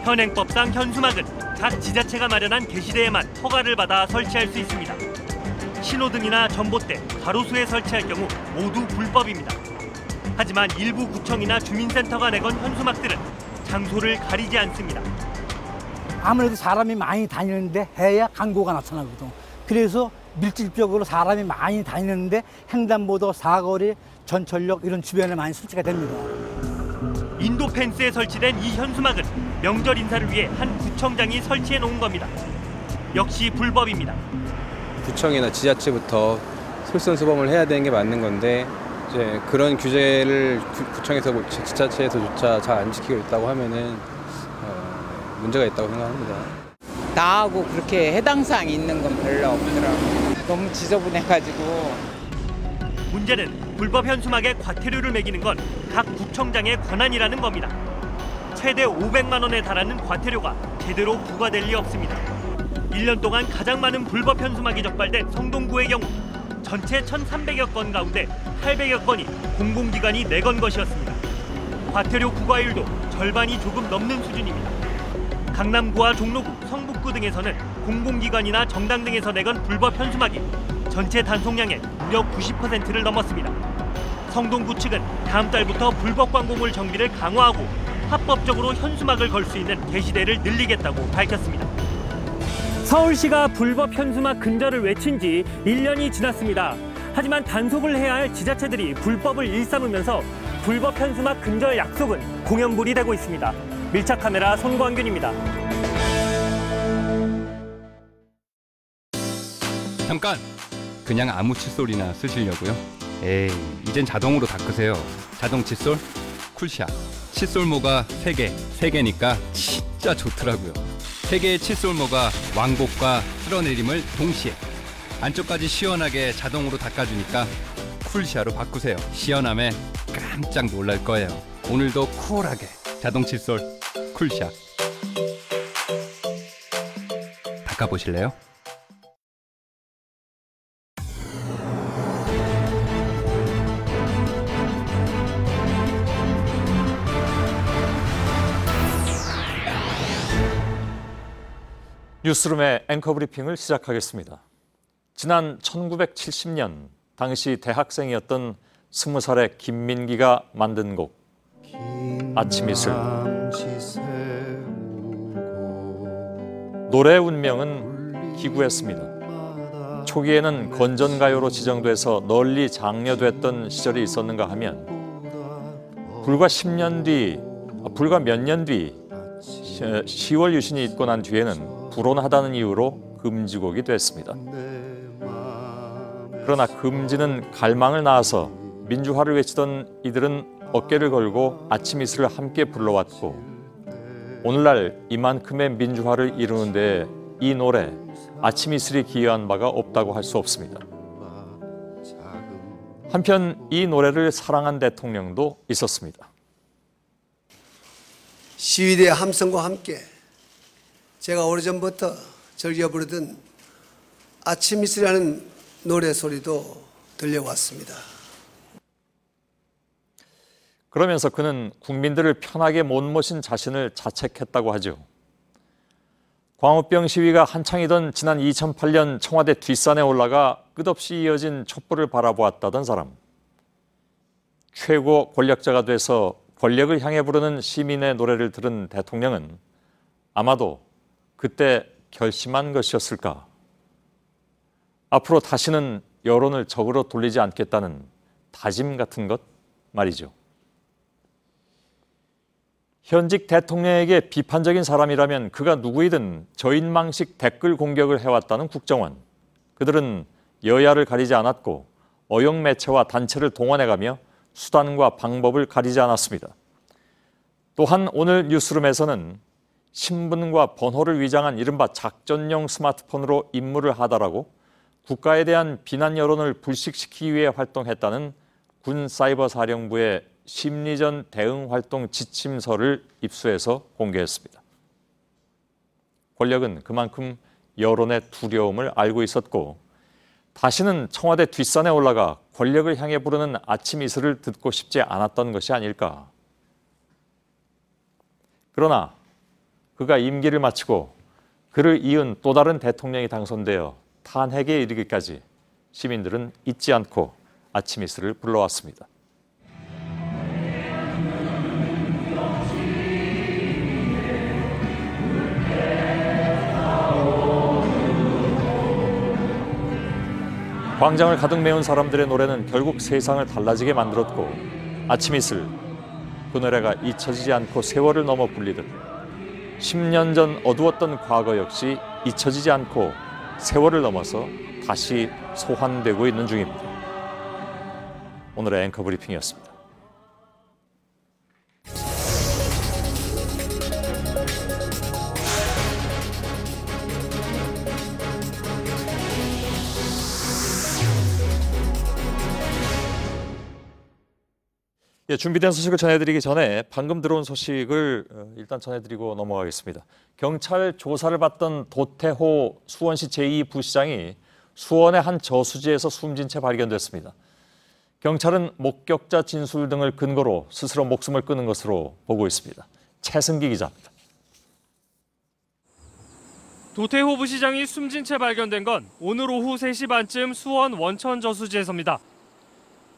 현행법상 현수막은 각 지자체가 마련한 게시대에만 허가를 받아 설치할 수 있습니다. 신호등이나 전봇대, 가로수에 설치할 경우 모두 불법입니다. 하지만 일부 구청이나 주민센터가 내건 현수막들은 장소를 가리지 않습니다. 아무래도 사람이 많이 다니는데 해야 광고가 나타나거든. 그래서 밀집적으로 사람이 많이 다니는데 횡단보도, 사거리, 전철역 이런 주변에 많이 설치가 됩니다. 인도 펜스에 설치된 이 현수막은 명절 인사를 위해 한 구청장이 설치해 놓은 겁니다. 역시 불법입니다. 구청이나 지자체부터 솔선수범을 해야 되는 게 맞는 건데 이제 그런 규제를 구청에서 지자체에서조차 잘 안 지키고 있다고 하면은 문제가 있다고 생각합니다. 나하고 그렇게 해당 사항이 있는 건 별로 없더라고요. 너무 지저분해가지고. 문제는 불법 현수막에 과태료를 매기는 건 각 구청장의 권한이라는 겁니다. 최대 500만 원에 달하는 과태료가 제대로 부과될 리 없습니다. 1년 동안 가장 많은 불법 현수막이 적발된 성동구의 경우 전체 1,300여 건 가운데 800여 건이 공공기관이 내건 것이었습니다. 과태료 부과율도 절반이 조금 넘는 수준입니다. 강남구와 종로구, 성북구 등에서는 공공기관이나 정당 등에서 내건 불법 현수막이 전체 단속량의 무려 90%를 넘었습니다. 성동구 측은 다음 달부터 불법 광고물 정비를 강화하고 합법적으로 현수막을 걸 수 있는 게시대를 늘리겠다고 밝혔습니다. 서울시가 불법 현수막 근절을 외친 지 1년이 지났습니다. 하지만 단속을 해야 할 지자체들이 불법을 일삼으면서 불법 현수막 근절 약속은 공연불이 되고 있습니다. 밀착 카메라 손광균입니다. 잠깐! 그냥 아무 칫솔이나 쓰시려고요? 에이, 이젠 자동으로 닦으세요. 자동 칫솔 쿨샷. 칫솔모가 3개니까 진짜 좋더라고요. 3개의 칫솔모가 왕복과 쓸어내림을 동시에 안쪽까지 시원하게 자동으로 닦아주니까 쿨샷으로 바꾸세요. 시원함에 깜짝 놀랄 거예요. 오늘도 쿨하게 자동 칫솔 쿨샷. 닦아보실래요? 뉴스룸의 앵커 브리핑을 시작하겠습니다. 지난 1970년 당시 대학생이었던 20살의 김민기가 만든 곡 아침이슬. 노래의 운명은 기구했습니다. 초기에는 건전가요로 지정돼서 널리 장려됐던 시절이 있었는가 하면 불과 몇 년 뒤 10월 유신이 있고 난 뒤에는 불온하다는 이유로 금지곡이 됐습니다. 그러나 금지는 갈망을 낳아서 민주화를 외치던 이들은 어깨를 걸고 아침 이슬을 함께 불러왔고 오늘날 이만큼의 민주화를 이루는 데 이 노래 아침 이슬이 기여한 바가 없다고 할 수 없습니다. 한편 이 노래를 사랑한 대통령도 있었습니다. 시위대의 함성과 함께 제가 오래전부터 즐겨 부르던 아침 이슬이라는 노래 소리도 들려왔습니다. 그러면서 그는 국민들을 편하게 못 모신 자신을 자책했다고 하죠. 광우병 시위가 한창이던 지난 2008년 청와대 뒷산에 올라가 끝없이 이어진 촛불을 바라보았다던 사람. 최고 권력자가 돼서 권력을 향해 부르는 시민의 노래를 들은 대통령은 아마도 그때 결심한 것이었을까. 앞으로 다시는 여론을 적으로 돌리지 않겠다는 다짐 같은 것 말이죠. 현직 대통령에게 비판적인 사람이라면 그가 누구이든 저인망식 댓글 공격을 해왔다는 국정원. 그들은 여야를 가리지 않았고 어용 매체와 단체를 동원해가며 수단과 방법을 가리지 않았습니다. 또한 오늘 뉴스룸에서는 신분과 번호를 위장한 이른바 작전용 스마트폰으로 임무를 하다라고 국가에 대한 비난 여론을 불식시키기 위해 활동했다는 군사이버사령부의 심리전 대응 활동 지침서를 입수해서 공개했습니다. 권력은 그만큼 여론의 두려움을 알고 있었고 다시는 청와대 뒷산에 올라가 권력을 향해 부르는 아침 이슬을 듣고 싶지 않았던 것이 아닐까. 그러나 그가 임기를 마치고 그를 이은 또 다른 대통령이 당선되어 탄핵에 이르기까지 시민들은 잊지 않고 아침 이슬을 불러왔습니다. 광장을 가득 메운 사람들의 노래는 결국 세상을 달라지게 만들었고 아침 이슬, 그 노래가 잊혀지지 않고 세월을 넘어 불리듯 10년 전 어두웠던 과거 역시 잊혀지지 않고 세월을 넘어서 다시 소환되고 있는 중입니다. 오늘의 앵커 브리핑이었습니다. 준비된 소식을 전해드리기 전에 방금 들어온 소식을 일단 전해드리고 넘어가겠습니다. 경찰 조사를 받던 도태호 수원시 제2부시장이 수원의 한 저수지에서 숨진 채 발견됐습니다. 경찰은 목격자 진술 등을 근거로 스스로 목숨을 끊은 것으로 보고 있습니다. 최승기 기자입니다. 도태호 부시장이 숨진 채 발견된 건 오늘 오후 3시 반쯤 수원 원천 저수지에서입니다.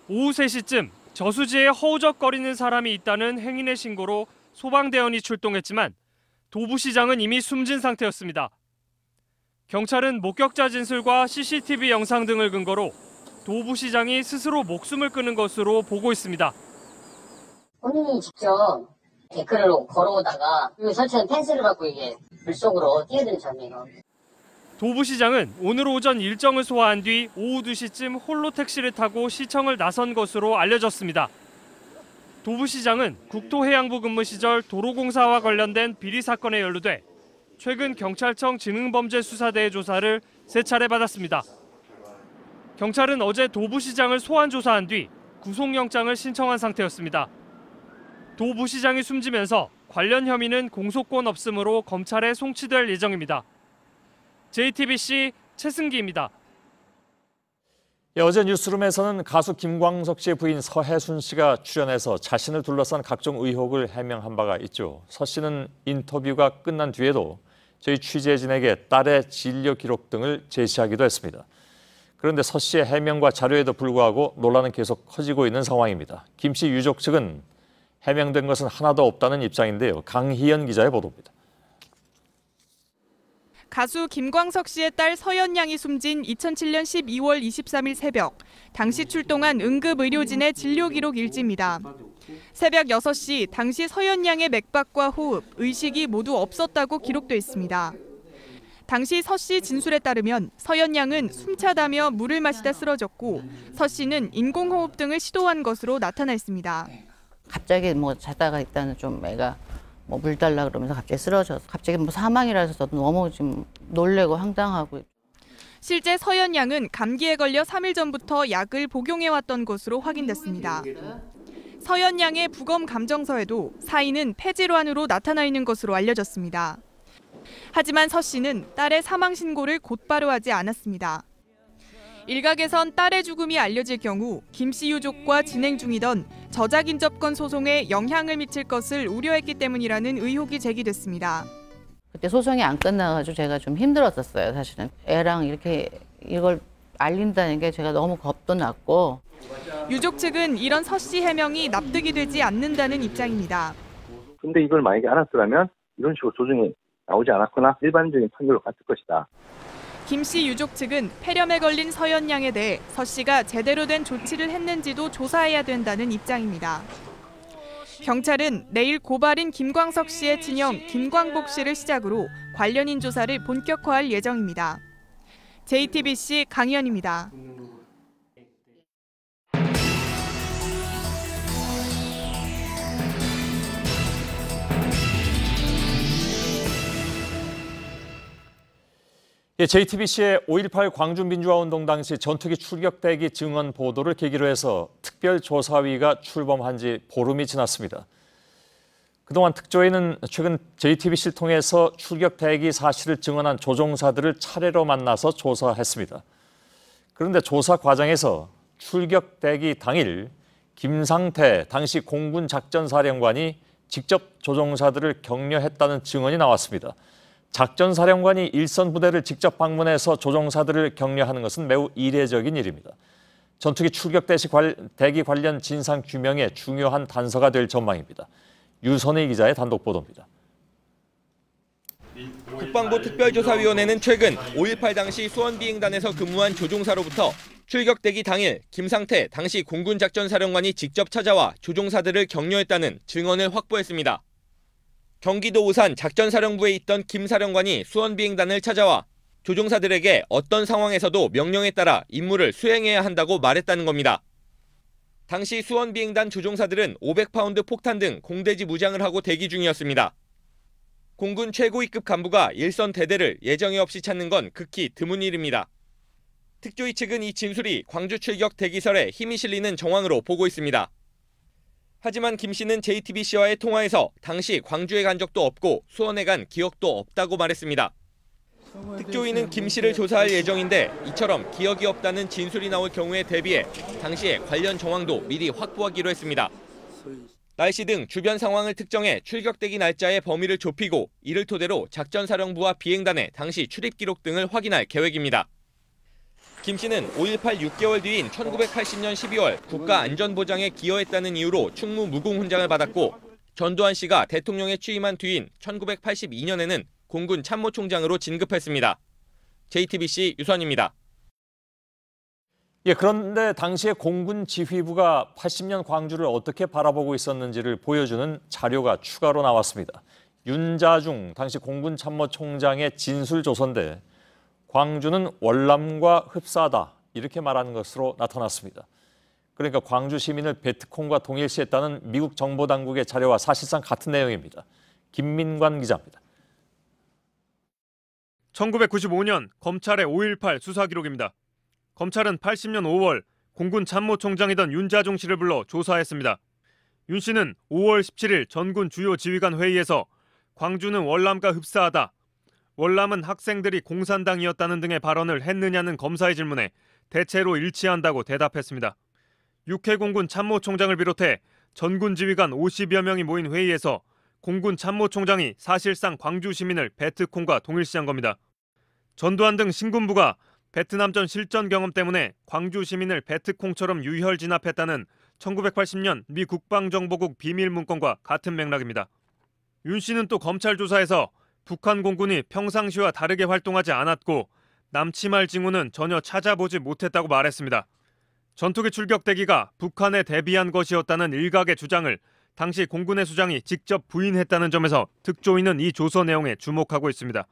오후 3시쯤 저수지에 허우적거리는 사람이 있다는 행인의 신고로 소방대원이 출동했지만 도 부시장은 이미 숨진 상태였습니다. 경찰은 목격자 진술과 CCTV 영상 등을 근거로 도 부시장이 스스로 목숨을 끊은 것으로 보고 있습니다. 본인이 직접 댓글을 걸어오다가 설치한 펜스를 갖고 이게 물속으로 뛰어든 장면이에요. 도 부시장은 오늘 오전 일정을 소화한 뒤 오후 2시쯤 홀로 택시를 타고 시청을 나선 것으로 알려졌습니다. 도 부시장은 국토해양부 근무 시절 도로공사와 관련된 비리 사건에 연루돼 최근 경찰청 지능범죄수사대의 조사를 3차례 받았습니다. 경찰은 어제 도 부시장을 소환 조사한 뒤 구속영장을 신청한 상태였습니다. 도 부시장이 숨지면서 관련 혐의는 공소권 없음으로 검찰에 송치될 예정입니다. JTBC 최승기입니다. 어제 뉴스룸에서는 가수 김광석 씨의 부인 서혜순 씨가 출연해서 자신을 둘러싼 각종 의혹을 해명한 바가 있죠. 서 씨는 인터뷰가 끝난 뒤에도 저희 취재진에게 딸의 진료 기록 등을 제시하기도 했습니다. 그런데 서 씨의 해명과 자료에도 불구하고 논란은 계속 커지고 있는 상황입니다. 김 씨 유족 측은 해명된 것은 하나도 없다는 입장인데요. 강희연 기자의 보도입니다. 가수 김광석 씨의 딸 서연 양이 숨진 2007년 12월 23일 새벽, 당시 출동한 응급의료진의 진료 기록 일지입니다. 새벽 6시, 당시 서연 양의 맥박과 호흡, 의식이 모두 없었다고 기록돼 있습니다. 당시 서 씨 진술에 따르면 서연 양은 숨차다며 물을 마시다 쓰러졌고 서 씨는 인공호흡 등을 시도한 것으로 나타나 있습니다. 갑자기 자다가 일단은 좀 애가 물 달라 그러면서 갑자기 쓰러져서 갑자기 사망이라서 저도 너무 좀 놀래고 황당하고. 실제 서연 양은 감기에 걸려 3일 전부터 약을 복용해왔던 것으로 확인됐습니다. 서연 양의 부검 감정서에도 사인은 폐질환으로 나타나 있는 것으로 알려졌습니다. 하지만 서 씨는 딸의 사망 신고를 곧바로 하지 않았습니다. 일각에선 딸의 죽음이 알려질 경우 김 씨 유족과 진행 중이던 저작인접권 소송에 영향을 미칠 것을 우려했기 때문이라는 의혹이 제기됐습니다. 그때 소송이 안 끝나가지고 제가 좀 힘들었었어요. 사실은 애랑 이걸 알린다는 게 제가 너무 겁도 났고. 유족 측은 이런 서 씨 해명이 납득이 되지 않는다는 입장입니다. 근데 이걸 만약에 알았더라면 이런 식으로 조정이 나오지 않았거나 일반적인 판결로 갔을 것이다. 김 씨 유족 측은 폐렴에 걸린 서연 양에 대해 서 씨가 제대로 된 조치를 했는지도 조사해야 된다는 입장입니다. 경찰은 내일 고발인 김광석 씨의 친형 김광복 씨를 시작으로 관련인 조사를 본격화할 예정입니다. JTBC 강희연입니다. JTBC의 5.18 광주민주화운동 당시 전투기 출격대기 증언 보도를 계기로 해서 특별조사위가 출범한 지 보름이 지났습니다. 그동안 특조위는 최근 JTBC를 통해서 출격대기 사실을 증언한 조종사들을 차례로 만나서 조사했습니다. 그런데 조사 과정에서 출격대기 당일 김상태 당시 공군 작전사령관이 직접 조종사들을 격려했다는 증언이 나왔습니다. 작전사령관이 일선 부대를 직접 방문해서 조종사들을 격려하는 것은 매우 이례적인 일입니다. 전투기 출격 대기 관련 진상 규명에 중요한 단서가 될 전망입니다. 유선희 기자의 단독 보도입니다. 국방부 특별조사위원회는 최근 5.18 당시 수원비행단에서 근무한 조종사로부터 출격 대기 당일 김상태 당시 공군 작전사령관이 직접 찾아와 조종사들을 격려했다는 증언을 확보했습니다. 경기도 오산 작전사령부에 있던 김 사령관이 수원비행단을 찾아와 조종사들에게 어떤 상황에서도 명령에 따라 임무를 수행해야 한다고 말했다는 겁니다. 당시 수원비행단 조종사들은 500파운드 폭탄 등 공대지 무장을 하고 대기 중이었습니다. 공군 최고위급 간부가 일선 대대를 예정에 없이 찾는 건 극히 드문 일입니다. 특조위 측은 이 진술이 광주 출격 대기설에 힘이 실리는 정황으로 보고 있습니다. 하지만 김 씨는 JTBC와의 통화에서 당시 광주에 간 적도 없고 수원에 간 기억도 없다고 말했습니다. 특조위는 김 씨를 조사할 예정인데 이처럼 기억이 없다는 진술이 나올 경우에 대비해 당시에 관련 정황도 미리 확보하기로 했습니다. 날씨 등 주변 상황을 특정해 출격 대기 날짜의 범위를 좁히고 이를 토대로 작전사령부와 비행단의 당시 출입 기록 등을 확인할 계획입니다. 김 씨는 5.18 6개월 뒤인 1980년 12월 국가안전보장에 기여했다는 이유로 충무 무궁훈장을 받았고 전두환 씨가 대통령에 취임한 뒤인 1982년에는 공군 참모총장으로 진급했습니다. JTBC 유선입니다. 예, 그런데 당시에 공군 지휘부가 80년 광주를 어떻게 바라보고 있었는지를 보여주는 자료가 추가로 나왔습니다. 윤자중 당시 공군 참모총장의 진술 조서인데 광주는 월남과 흡사하다 이렇게 말하는 것으로 나타났습니다. 그러니까 광주 시민을 베트콩과 동일시했다는 미국 정보당국의 자료와 사실상 같은 내용입니다. 김민관 기자입니다. 1995년 검찰의 5.18 수사 기록입니다. 검찰은 80년 5월 공군 참모총장이던 윤자중 씨를 불러 조사했습니다. 윤 씨는 5월 17일 전군 주요 지휘관 회의에서 광주는 월남과 흡사하다, 월남은 학생들이 공산당이었다는 등의 발언을 했느냐는 검사의 질문에 대체로 일치한다고 대답했습니다. 육해공군 참모총장을 비롯해 전군 지휘관 50여 명이 모인 회의에서 공군 참모총장이 사실상 광주 시민을 베트콩과 동일시한 겁니다. 전두환 등 신군부가 베트남전 실전 경험 때문에 광주 시민을 베트콩처럼 유혈 진압했다는 1980년 미 국방정보국 비밀 문건과 같은 맥락입니다. 윤 씨는 또 검찰 조사에서 북한 공군이 평상시와 다르게 활동하지 않았고 남치말 징후는 전혀 찾아보지 못했다고 말했습니다. 전투기 출격 대기가 북한에 대비한 것이었다는 일각의 주장을 당시 공군의 수장이 직접 부인했다는 점에서 특조위는 이 조서 내용에 주목하고 있습니다.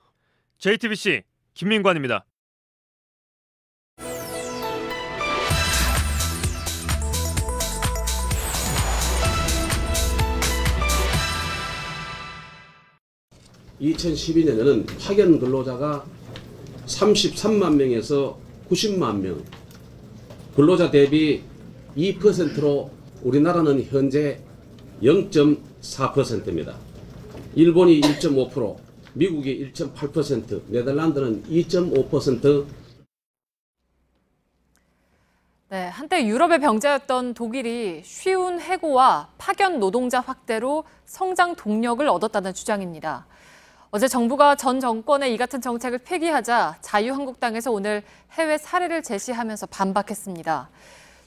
JTBC 김민관입니다. (2012년에는) 파견 근로자가 33만 명에서 90만 명, 근로자 대비 2%로 우리나라는 현재 0.4%입니다. 일본이 1.5%, 미국이 1.8%, 네덜란드는 2.5%. 네, 한때 유럽의 병자였던 독일이 쉬운 해고와 파견 노동자 확대로 성장 동력을 얻었다는 주장입니다. 어제 정부가 전 정권의 이 같은 정책을 폐기하자 자유한국당에서 오늘 해외 사례를 제시하면서 반박했습니다.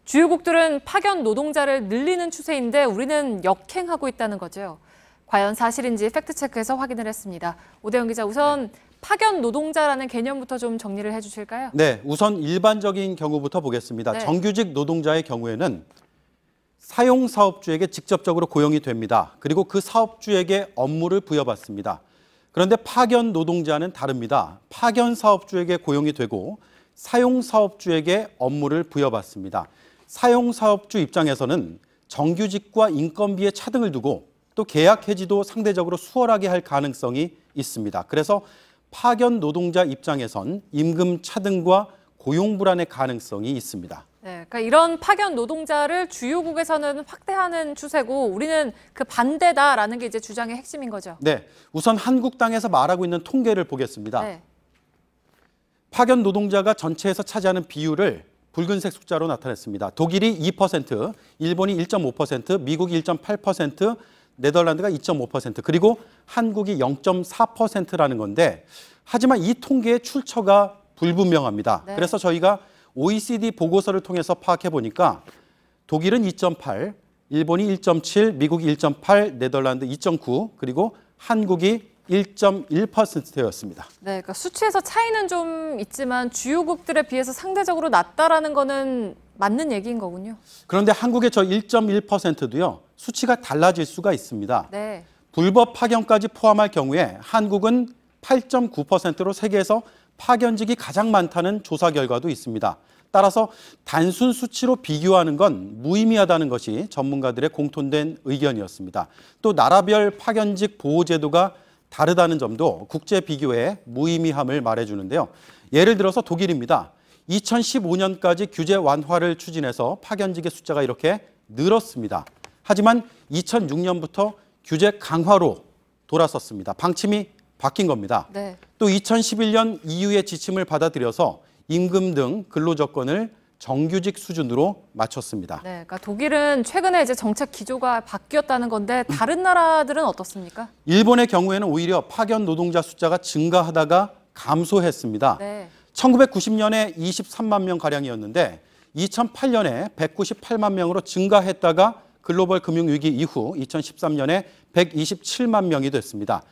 주요국들은 파견 노동자를 늘리는 추세인데 우리는 역행하고 있다는 거죠. 과연 사실인지 팩트체크해서 확인을 했습니다. 오대영 기자, 우선 파견 노동자라는 개념부터 좀 정리를 해주실까요? 네, 우선 일반적인 경우부터 보겠습니다. 네. 정규직 노동자의 경우에는 사용사업주에게 직접적으로 고용이 됩니다. 그리고 그 사업주에게 업무를 부여받습니다. 그런데 파견 노동자는 다릅니다. 파견 사업주에게 고용이 되고 사용 사업주에게 업무를 부여받습니다. 사용 사업주 입장에서는 정규직과 인건비의 차등을 두고 또 계약 해지도 상대적으로 수월하게 할 가능성이 있습니다. 그래서 파견 노동자 입장에선 임금 차등과 고용 불안의 가능성이 있습니다. 네, 그러니까 이런 파견 노동자를 주요국에서는 확대하는 추세고 우리는 그 반대다라는 게 이제 주장의 핵심인 거죠. 네, 우선 한국당에서 말하고 있는 통계를 보겠습니다. 네. 파견 노동자가 전체에서 차지하는 비율을 붉은색 숫자로 나타냈습니다. 독일이 2%, 일본이 1.5%, 미국이 1.8%, 네덜란드가 2.5%, 그리고 한국이 0.4%라는 건데 하지만 이 통계의 출처가 불분명합니다. 네. 그래서 저희가 OECD 보고서를 통해서 파악해 보니까 독일은 2.8, 일본이 1.7, 미국이 1.8, 네덜란드 2.9, 그리고 한국이 1.1%였습니다. 네, 그러니까 수치에서 차이는 좀 있지만 주요국들에 비해서 상대적으로 낮다라는 거는 맞는 얘기인 거군요. 그런데 한국의 저 1.1%도요. 수치가 달라질 수가 있습니다. 네. 불법 파견까지 포함할 경우에 한국은 8.9%로 세계에서 파견직이 가장 많다는 조사 결과도 있습니다. 따라서 단순 수치로 비교하는 건 무의미하다는 것이 전문가들의 공통된 의견이었습니다. 또 나라별 파견직 보호제도가 다르다는 점도 국제 비교의 무의미함을 말해주는데요. 예를 들어서 독일입니다. 2015년까지 규제 완화를 추진해서 파견직의 숫자가 이렇게 늘었습니다. 하지만 2006년부터 규제 강화로 돌아섰습니다. 방침이 바뀐 겁니다. 네. 또 2011년 EU의 지침을 받아들여서 임금 등 근로조건을 정규직 수준으로 맞췄습니다. 네, 그러니까 독일은 최근에 이제 정책 기조가 바뀌었다는 건데 다른 나라들은 어떻습니까? 일본의 경우에는 오히려 파견 노동자 숫자가 증가하다가 감소했습니다. 네. 1990년에 23만 명 가량이었는데 2008년에 198만 명으로 증가했다가 글로벌 금융위기 이후 2013년에 127만 명이 됐습니다.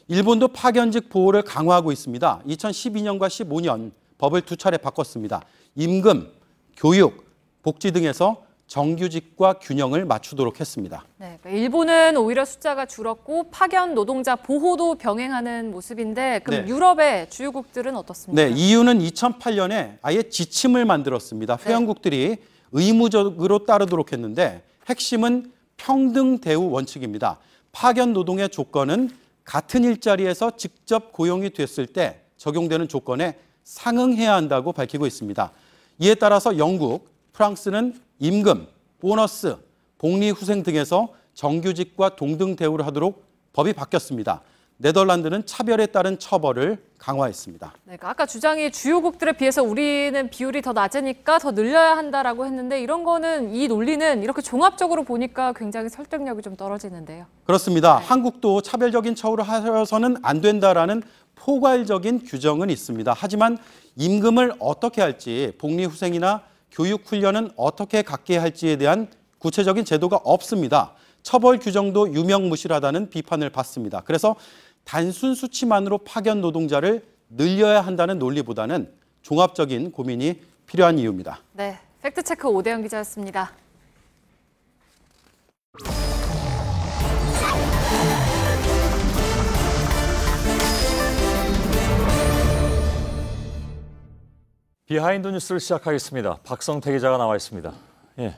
일본도 파견직 보호를 강화하고 있습니다. 2012년과 15년 법을 2차례 바꿨습니다. 임금, 교육, 복지 등에서 정규직과 균형을 맞추도록 했습니다. 네, 그러니까 일본은 오히려 숫자가 줄었고 파견 노동자 보호도 병행하는 모습인데 그럼 네. 유럽의 주요국들은 어떻습니까? 네, EU는 2008년에 아예 지침을 만들었습니다. 회원국들이 의무적으로 따르도록 했는데 핵심은 평등 대우 원칙입니다. 파견 노동의 조건은 같은 일자리에서 직접 고용이 됐을 때 적용되는 조건에 상응해야 한다고 밝히고 있습니다. 이에 따라서 영국, 프랑스는 임금, 보너스, 복리후생 등에서 정규직과 동등 대우를 하도록 법이 바뀌었습니다. 네덜란드는 차별에 따른 처벌을 강화했습니다. 네, 그러니까 아까 주장이 주요국들에 비해서 우리는 비율이 더 낮으니까 더 늘려야 한다라고 했는데 이런 거는 이 논리는 이렇게 종합적으로 보니까 굉장히 설득력이 좀 떨어지는데요. 그렇습니다. 한국도 차별적인 처우를 하여서는 안 된다라는 포괄적인 규정은 있습니다. 하지만 임금을 어떻게 할지, 복리후생이나 교육훈련은 어떻게 갖게 할지에 대한 구체적인 제도가 없습니다. 처벌 규정도 유명무실하다는 비판을 받습니다. 그래서 단순 수치만으로 파견 노동자를 늘려야 한다는 논리보다는 종합적인 고민이 필요한 이유입니다. 네, 팩트체크 오대영 기자였습니다. 비하인드 뉴스를 시작하겠습니다. 박성태 기자가 나와 있습니다. 예,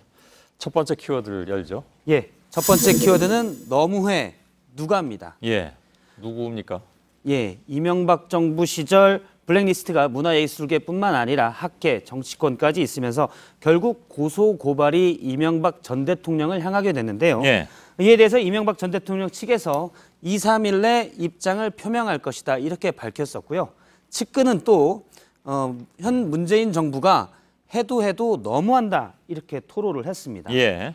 첫 번째 키워드를 열죠. 예, 첫 번째 키워드는 너무해 누가입니다. 예, 누구입니까? 예, 이명박 정부 시절 블랙리스트가 문화예술계뿐만 아니라 학계, 정치권까지 있으면서 결국 고소 고발이 이명박 전 대통령을 향하게 됐는데요. 예. 이에 대해서 이명박 전 대통령 측에서 2, 3일 내 입장을 표명할 것이다 이렇게 밝혔었고요. 측근은 또 현 문재인 정부가 해도 너무한다 이렇게 토로를 했습니다. 예.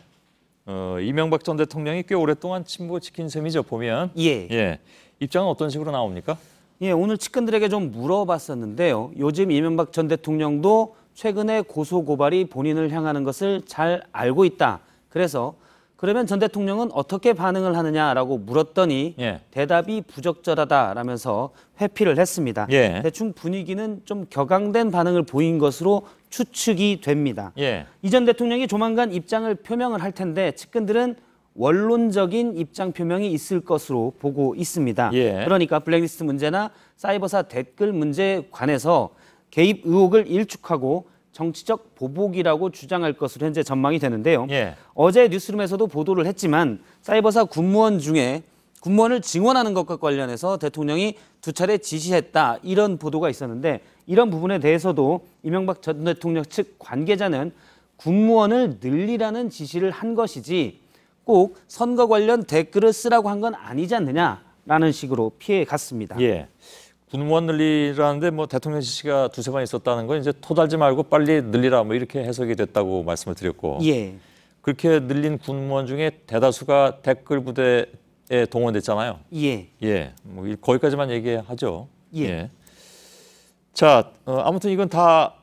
이명박 전 대통령이 꽤 오랫동안 침묵을 지킨 셈이죠. 보면. 예. 입장은 어떤 식으로 나옵니까? 예, 오늘 측근들에게 좀 물어봤었는데요. 요즘 이명박 전 대통령도 최근에 고소 고발이 본인을 향하는 것을 잘 알고 있다. 그래서 그러면 전 대통령은 어떻게 반응을 하느냐라고 물었더니 대답이 부적절하다라면서 회피를 했습니다. 대충 분위기는 좀 격앙된 반응을 보인 것으로 추측이 됩니다. 이 전 대통령이 조만간 입장을 표명을 할 텐데 측근들은 원론적인 입장 표명이 있을 것으로 보고 있습니다. 그러니까 블랙리스트 문제나 사이버사 댓글 문제에 관해서 개입 의혹을 일축하고 정치적 보복이라고 주장할 것으로 현재 전망이 되는데요. 어제 뉴스룸에서도 보도를 했지만 사이버사 군무원 중에 군무원을 증원하는 것과 관련해서 대통령이 2차례 지시했다 이런 보도가 있었는데 이런 부분에 대해서도 이명박 전 대통령 측 관계자는 군무원을 늘리라는 지시를 한 것이지 꼭 선거 관련 댓글을 쓰라고 한 건 아니지 않느냐라는 식으로 피해 갔습니다. 군무원 늘리라는데 뭐 대통령 지시가 2-3번 있었다는 건 이제 토달지 말고 빨리 늘리라 뭐 이렇게 해석이 됐다고 말씀을 드렸고 그렇게 늘린 군무원 중에 대다수가 댓글 부대에 동원됐잖아요. 뭐 거기까지만 얘기하죠. 자, 아무튼 이건 다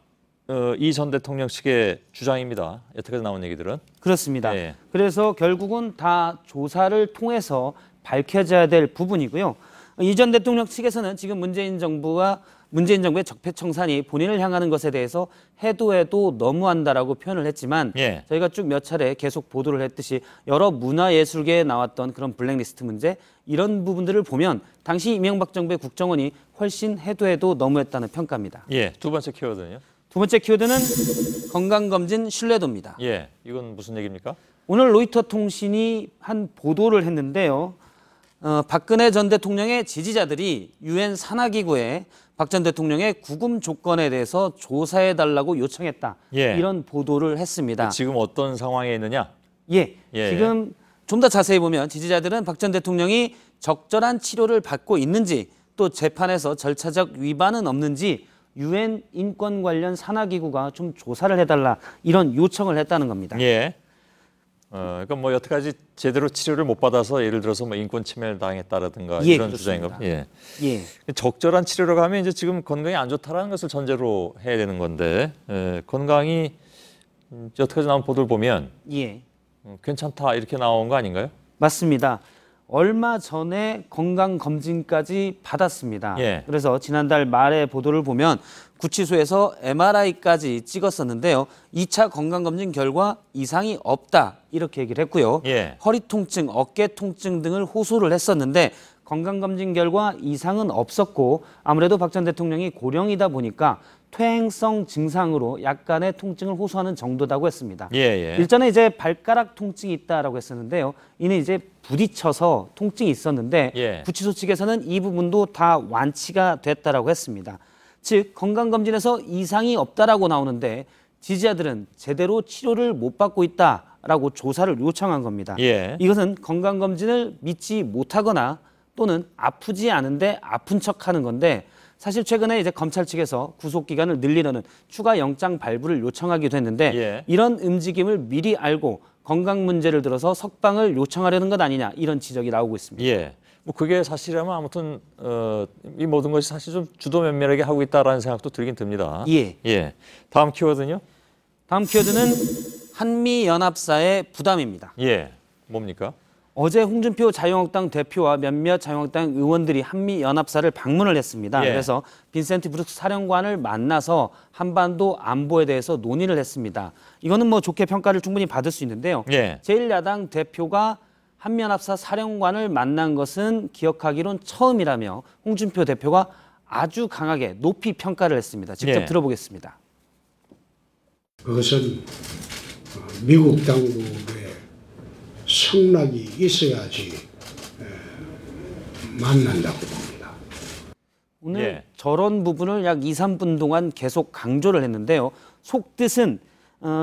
이 전 대통령 측의 주장입니다. 여태까지 나온 얘기들은. 그렇습니다. 그래서 결국은 다 조사를 통해서 밝혀져야 될 부분이고요. 이 전 대통령 측에서는 지금 문재인 정부의 적폐청산이 본인을 향하는 것에 대해서 해도 너무한다라고 표현을 했지만 저희가 쭉 몇 차례 계속 보도를 했듯이 여러 문화예술계에 나왔던 그런 블랙리스트 문제 이런 부분들을 보면 당시 이명박 정부의 국정원이 훨씬 해도 너무했다는 평가입니다. 두 번째 키워드는요? 두 번째 키워드는 건강검진 신뢰도입니다. 이건 무슨 얘기입니까? 오늘 로이터 통신이 한 보도를 했는데요. 박근혜 전 대통령의 지지자들이 유엔 산하기구에 박 전 대통령의 구금 조건에 대해서 조사해달라고 요청했다. 이런 보도를 했습니다. 지금 어떤 상황에 있느냐? 지금 좀 더 자세히 보면 지지자들은 박 전 대통령이 적절한 치료를 받고 있는지 또 재판에서 절차적 위반은 없는지 UN 인권 관련 산하기구가 좀 조사를 해달라 이런 요청을 했다는 겁니다. 예. 그러니까 뭐 여태까지 제대로 치료를 못 받아서 예를 들어서 뭐 인권 침해를 당했다라든가 예, 이런 그렇습니다. 주장인가? 예. 예. 적절한 치료라고 하면 이제 지금 건강이 안 좋다라는 것을 전제로 해야 되는 건데 건강이 여태까지 나온 보도를 보면 예. 괜찮다 이렇게 나온 거 아닌가요? 맞습니다. 얼마 전에 건강검진까지 받았습니다. 예. 그래서 지난달 말에 보도를 보면 구치소에서 MRI까지 찍었었는데요. 2차 건강검진 결과 이상이 없다 이렇게 얘기를 했고요. 예. 허리 통증, 어깨 통증 등을 호소를 했었는데 건강검진 결과 이상은 없었고 아무래도 박 전 대통령이 고령이다 보니까 퇴행성 증상으로 약간의 통증을 호소하는 정도라고 했습니다. 예. 일전에 이제 발가락 통증이 있다라고 했었는데요. 이는 이제 부딪혀서 통증이 있었는데 예. 구치소 측에서는 이 부분도 다 완치가 됐다라고 했습니다. 즉 건강검진에서 이상이 없다라고 나오는데 지지자들은 제대로 치료를 못 받고 있다라고 조사를 요청한 겁니다. 예. 이것은 건강검진을 믿지 못하거나 또는 아프지 않은데 아픈 척하는 건데 사실 최근에 이제 검찰 측에서 구속 기간을 늘리려는 추가 영장 발부를 요청하기도 했는데 예. 이런 움직임을 미리 알고 건강 문제를 들어서 석방을 요청하려는 것 아니냐 이런 지적이 나오고 있습니다. 예. 뭐 그게 사실이라면 아무튼 이 모든 것이 사실 좀 주도 면밀하게 하고 있다라는 생각도 들긴 듭니다. 예. 예. 다음 키워드는요? 다음 키워드는 한미연합사의 부담입니다. 예. 뭡니까? 어제 홍준표 자유한국당 대표와 몇몇 자유한국당 의원들이 한미연합사를 방문을 했습니다. 예. 그래서 빈센트 브룩스 사령관을 만나서 한반도 안보에 대해서 논의를 했습니다. 이거는 뭐 좋게 평가를 충분히 받을 수 있는데요. 예. 제1야당 대표가 한미연합사 사령관을 만난 것은 기억하기론 처음이라며 홍준표 대표가 아주 강하게 높이 평가를 했습니다. 직접 예. 들어보겠습니다. 그것은 미국 당국의 성락이 있어야지 만난다고 봅니다. 오늘 저런 부분을 약 2, 3분 동안 계속 강조를 했는데요. 속뜻은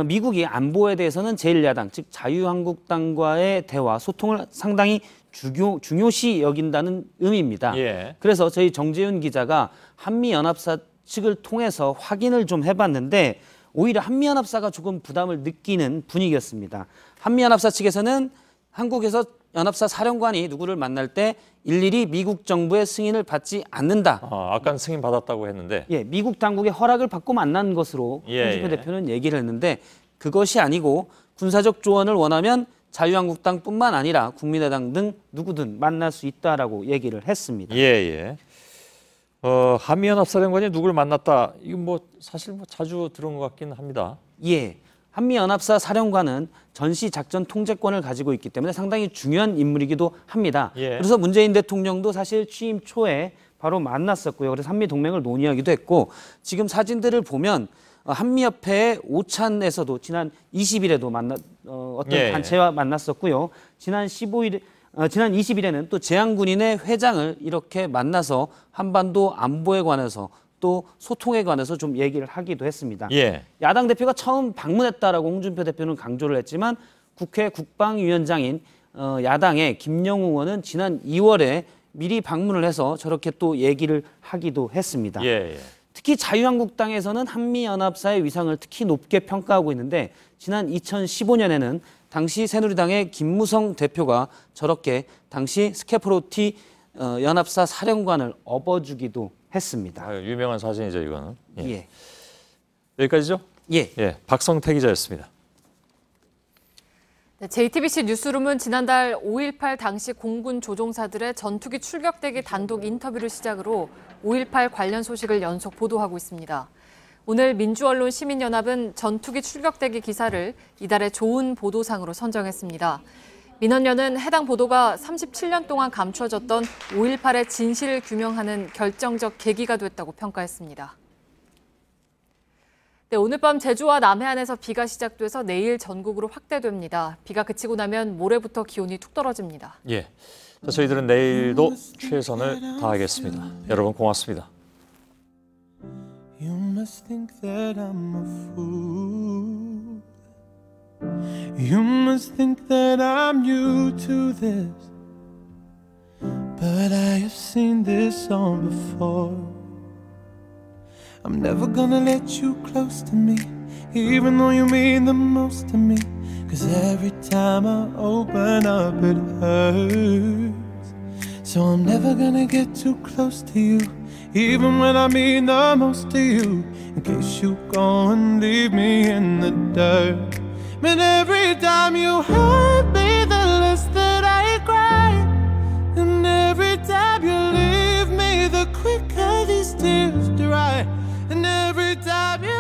미국이 안보에 대해서는 제1야당, 즉 자유한국당과의 대화, 소통을 상당히 중요시 여긴다는 의미입니다. 예. 그래서 저희 정재윤 기자가 한미연합사 측을 통해서 확인을 좀 해봤는데 오히려 한미연합사가 조금 부담을 느끼는 분위기였습니다. 한미연합사 측에서는 한국에서 연합사 사령관이 누구를 만날 때 일일이 미국 정부의 승인을 받지 않는다. 아까 승인 받았다고 했는데. 예, 미국 당국의 허락을 받고 만난 것으로 홍준표 대표는 얘기를 했는데 그것이 아니고 군사적 조언을 원하면 자유한국당뿐만 아니라 국민의당 등 누구든 만날 수 있다라고 얘기를 했습니다. 예. 한미연합사령관이 누구를 만났다. 이건 뭐 사실 뭐 자주 들은 것 같긴 합니다. 예. 한미연합사 사령관은 전시 작전 통제권을 가지고 있기 때문에 상당히 중요한 인물이기도 합니다. 예. 그래서 문재인 대통령도 사실 취임 초에 바로 만났었고요. 그래서 한미 동맹을 논의하기도 했고 지금 사진들을 보면 한미협회 오찬에서도 지난 20일에도 어떤 단체와 만났었고요. 지난 20일에는 또 재향군인의 회장을 이렇게 만나서 한반도 안보에 관해서 또 소통에 관해서 좀 얘기를 하기도 했습니다. 예. 야당 대표가 처음 방문했다라고 홍준표 대표는 강조를 했지만 국회 국방위원장인 야당의 김영우 의원은 지난 2월에 미리 방문을 해서 저렇게 또 얘기를 하기도 했습니다. 예. 특히 자유한국당에서는 한미연합사의 위상을 특히 높게 평가하고 있는데 지난 2015년에는 당시 새누리당의 김무성 대표가 저렇게 당시 스케프로티 연합사 사령관을 업어주기도 했습니다. 유명한 사진이죠, 이거는. 예. 여기까지죠? 예. 박성태 기자였습니다. 네, JTBC 뉴스룸은 지난달 5.18 당시 공군 조종사들의 전투기 출격대기 단독 인터뷰를 시작으로 5.18 관련 소식을 연속 보도하고 있습니다. 오늘 민주언론 시민연합은 전투기 출격대기 기사를 이달의 좋은 보도상으로 선정했습니다. 민언련은 해당 보도가 37년 동안 감춰졌던 5.18의 진실을 규명하는 결정적 계기가 됐다고 평가했습니다. 네, 오늘 밤 제주와 남해안에서 비가 시작돼서 내일 전국으로 확대됩니다. 비가 그치고 나면 모레부터 기온이 툭 떨어집니다. 예. 자, 저희들은 내일도 최선을 다하겠습니다. 여러분 고맙습니다. You must think that I'm a fool. You must think that I'm new to this, but I have seen this song before. I'm never gonna let you close to me, even though you mean the most to me. 'Cause every time I open up it hurts. So I'm never gonna get too close to you, even when I mean the most to you, in case you go and leave me in the dirt. But every time you hurt me, the less that I cry. And every time you leave me, the quicker these tears dry. And every time you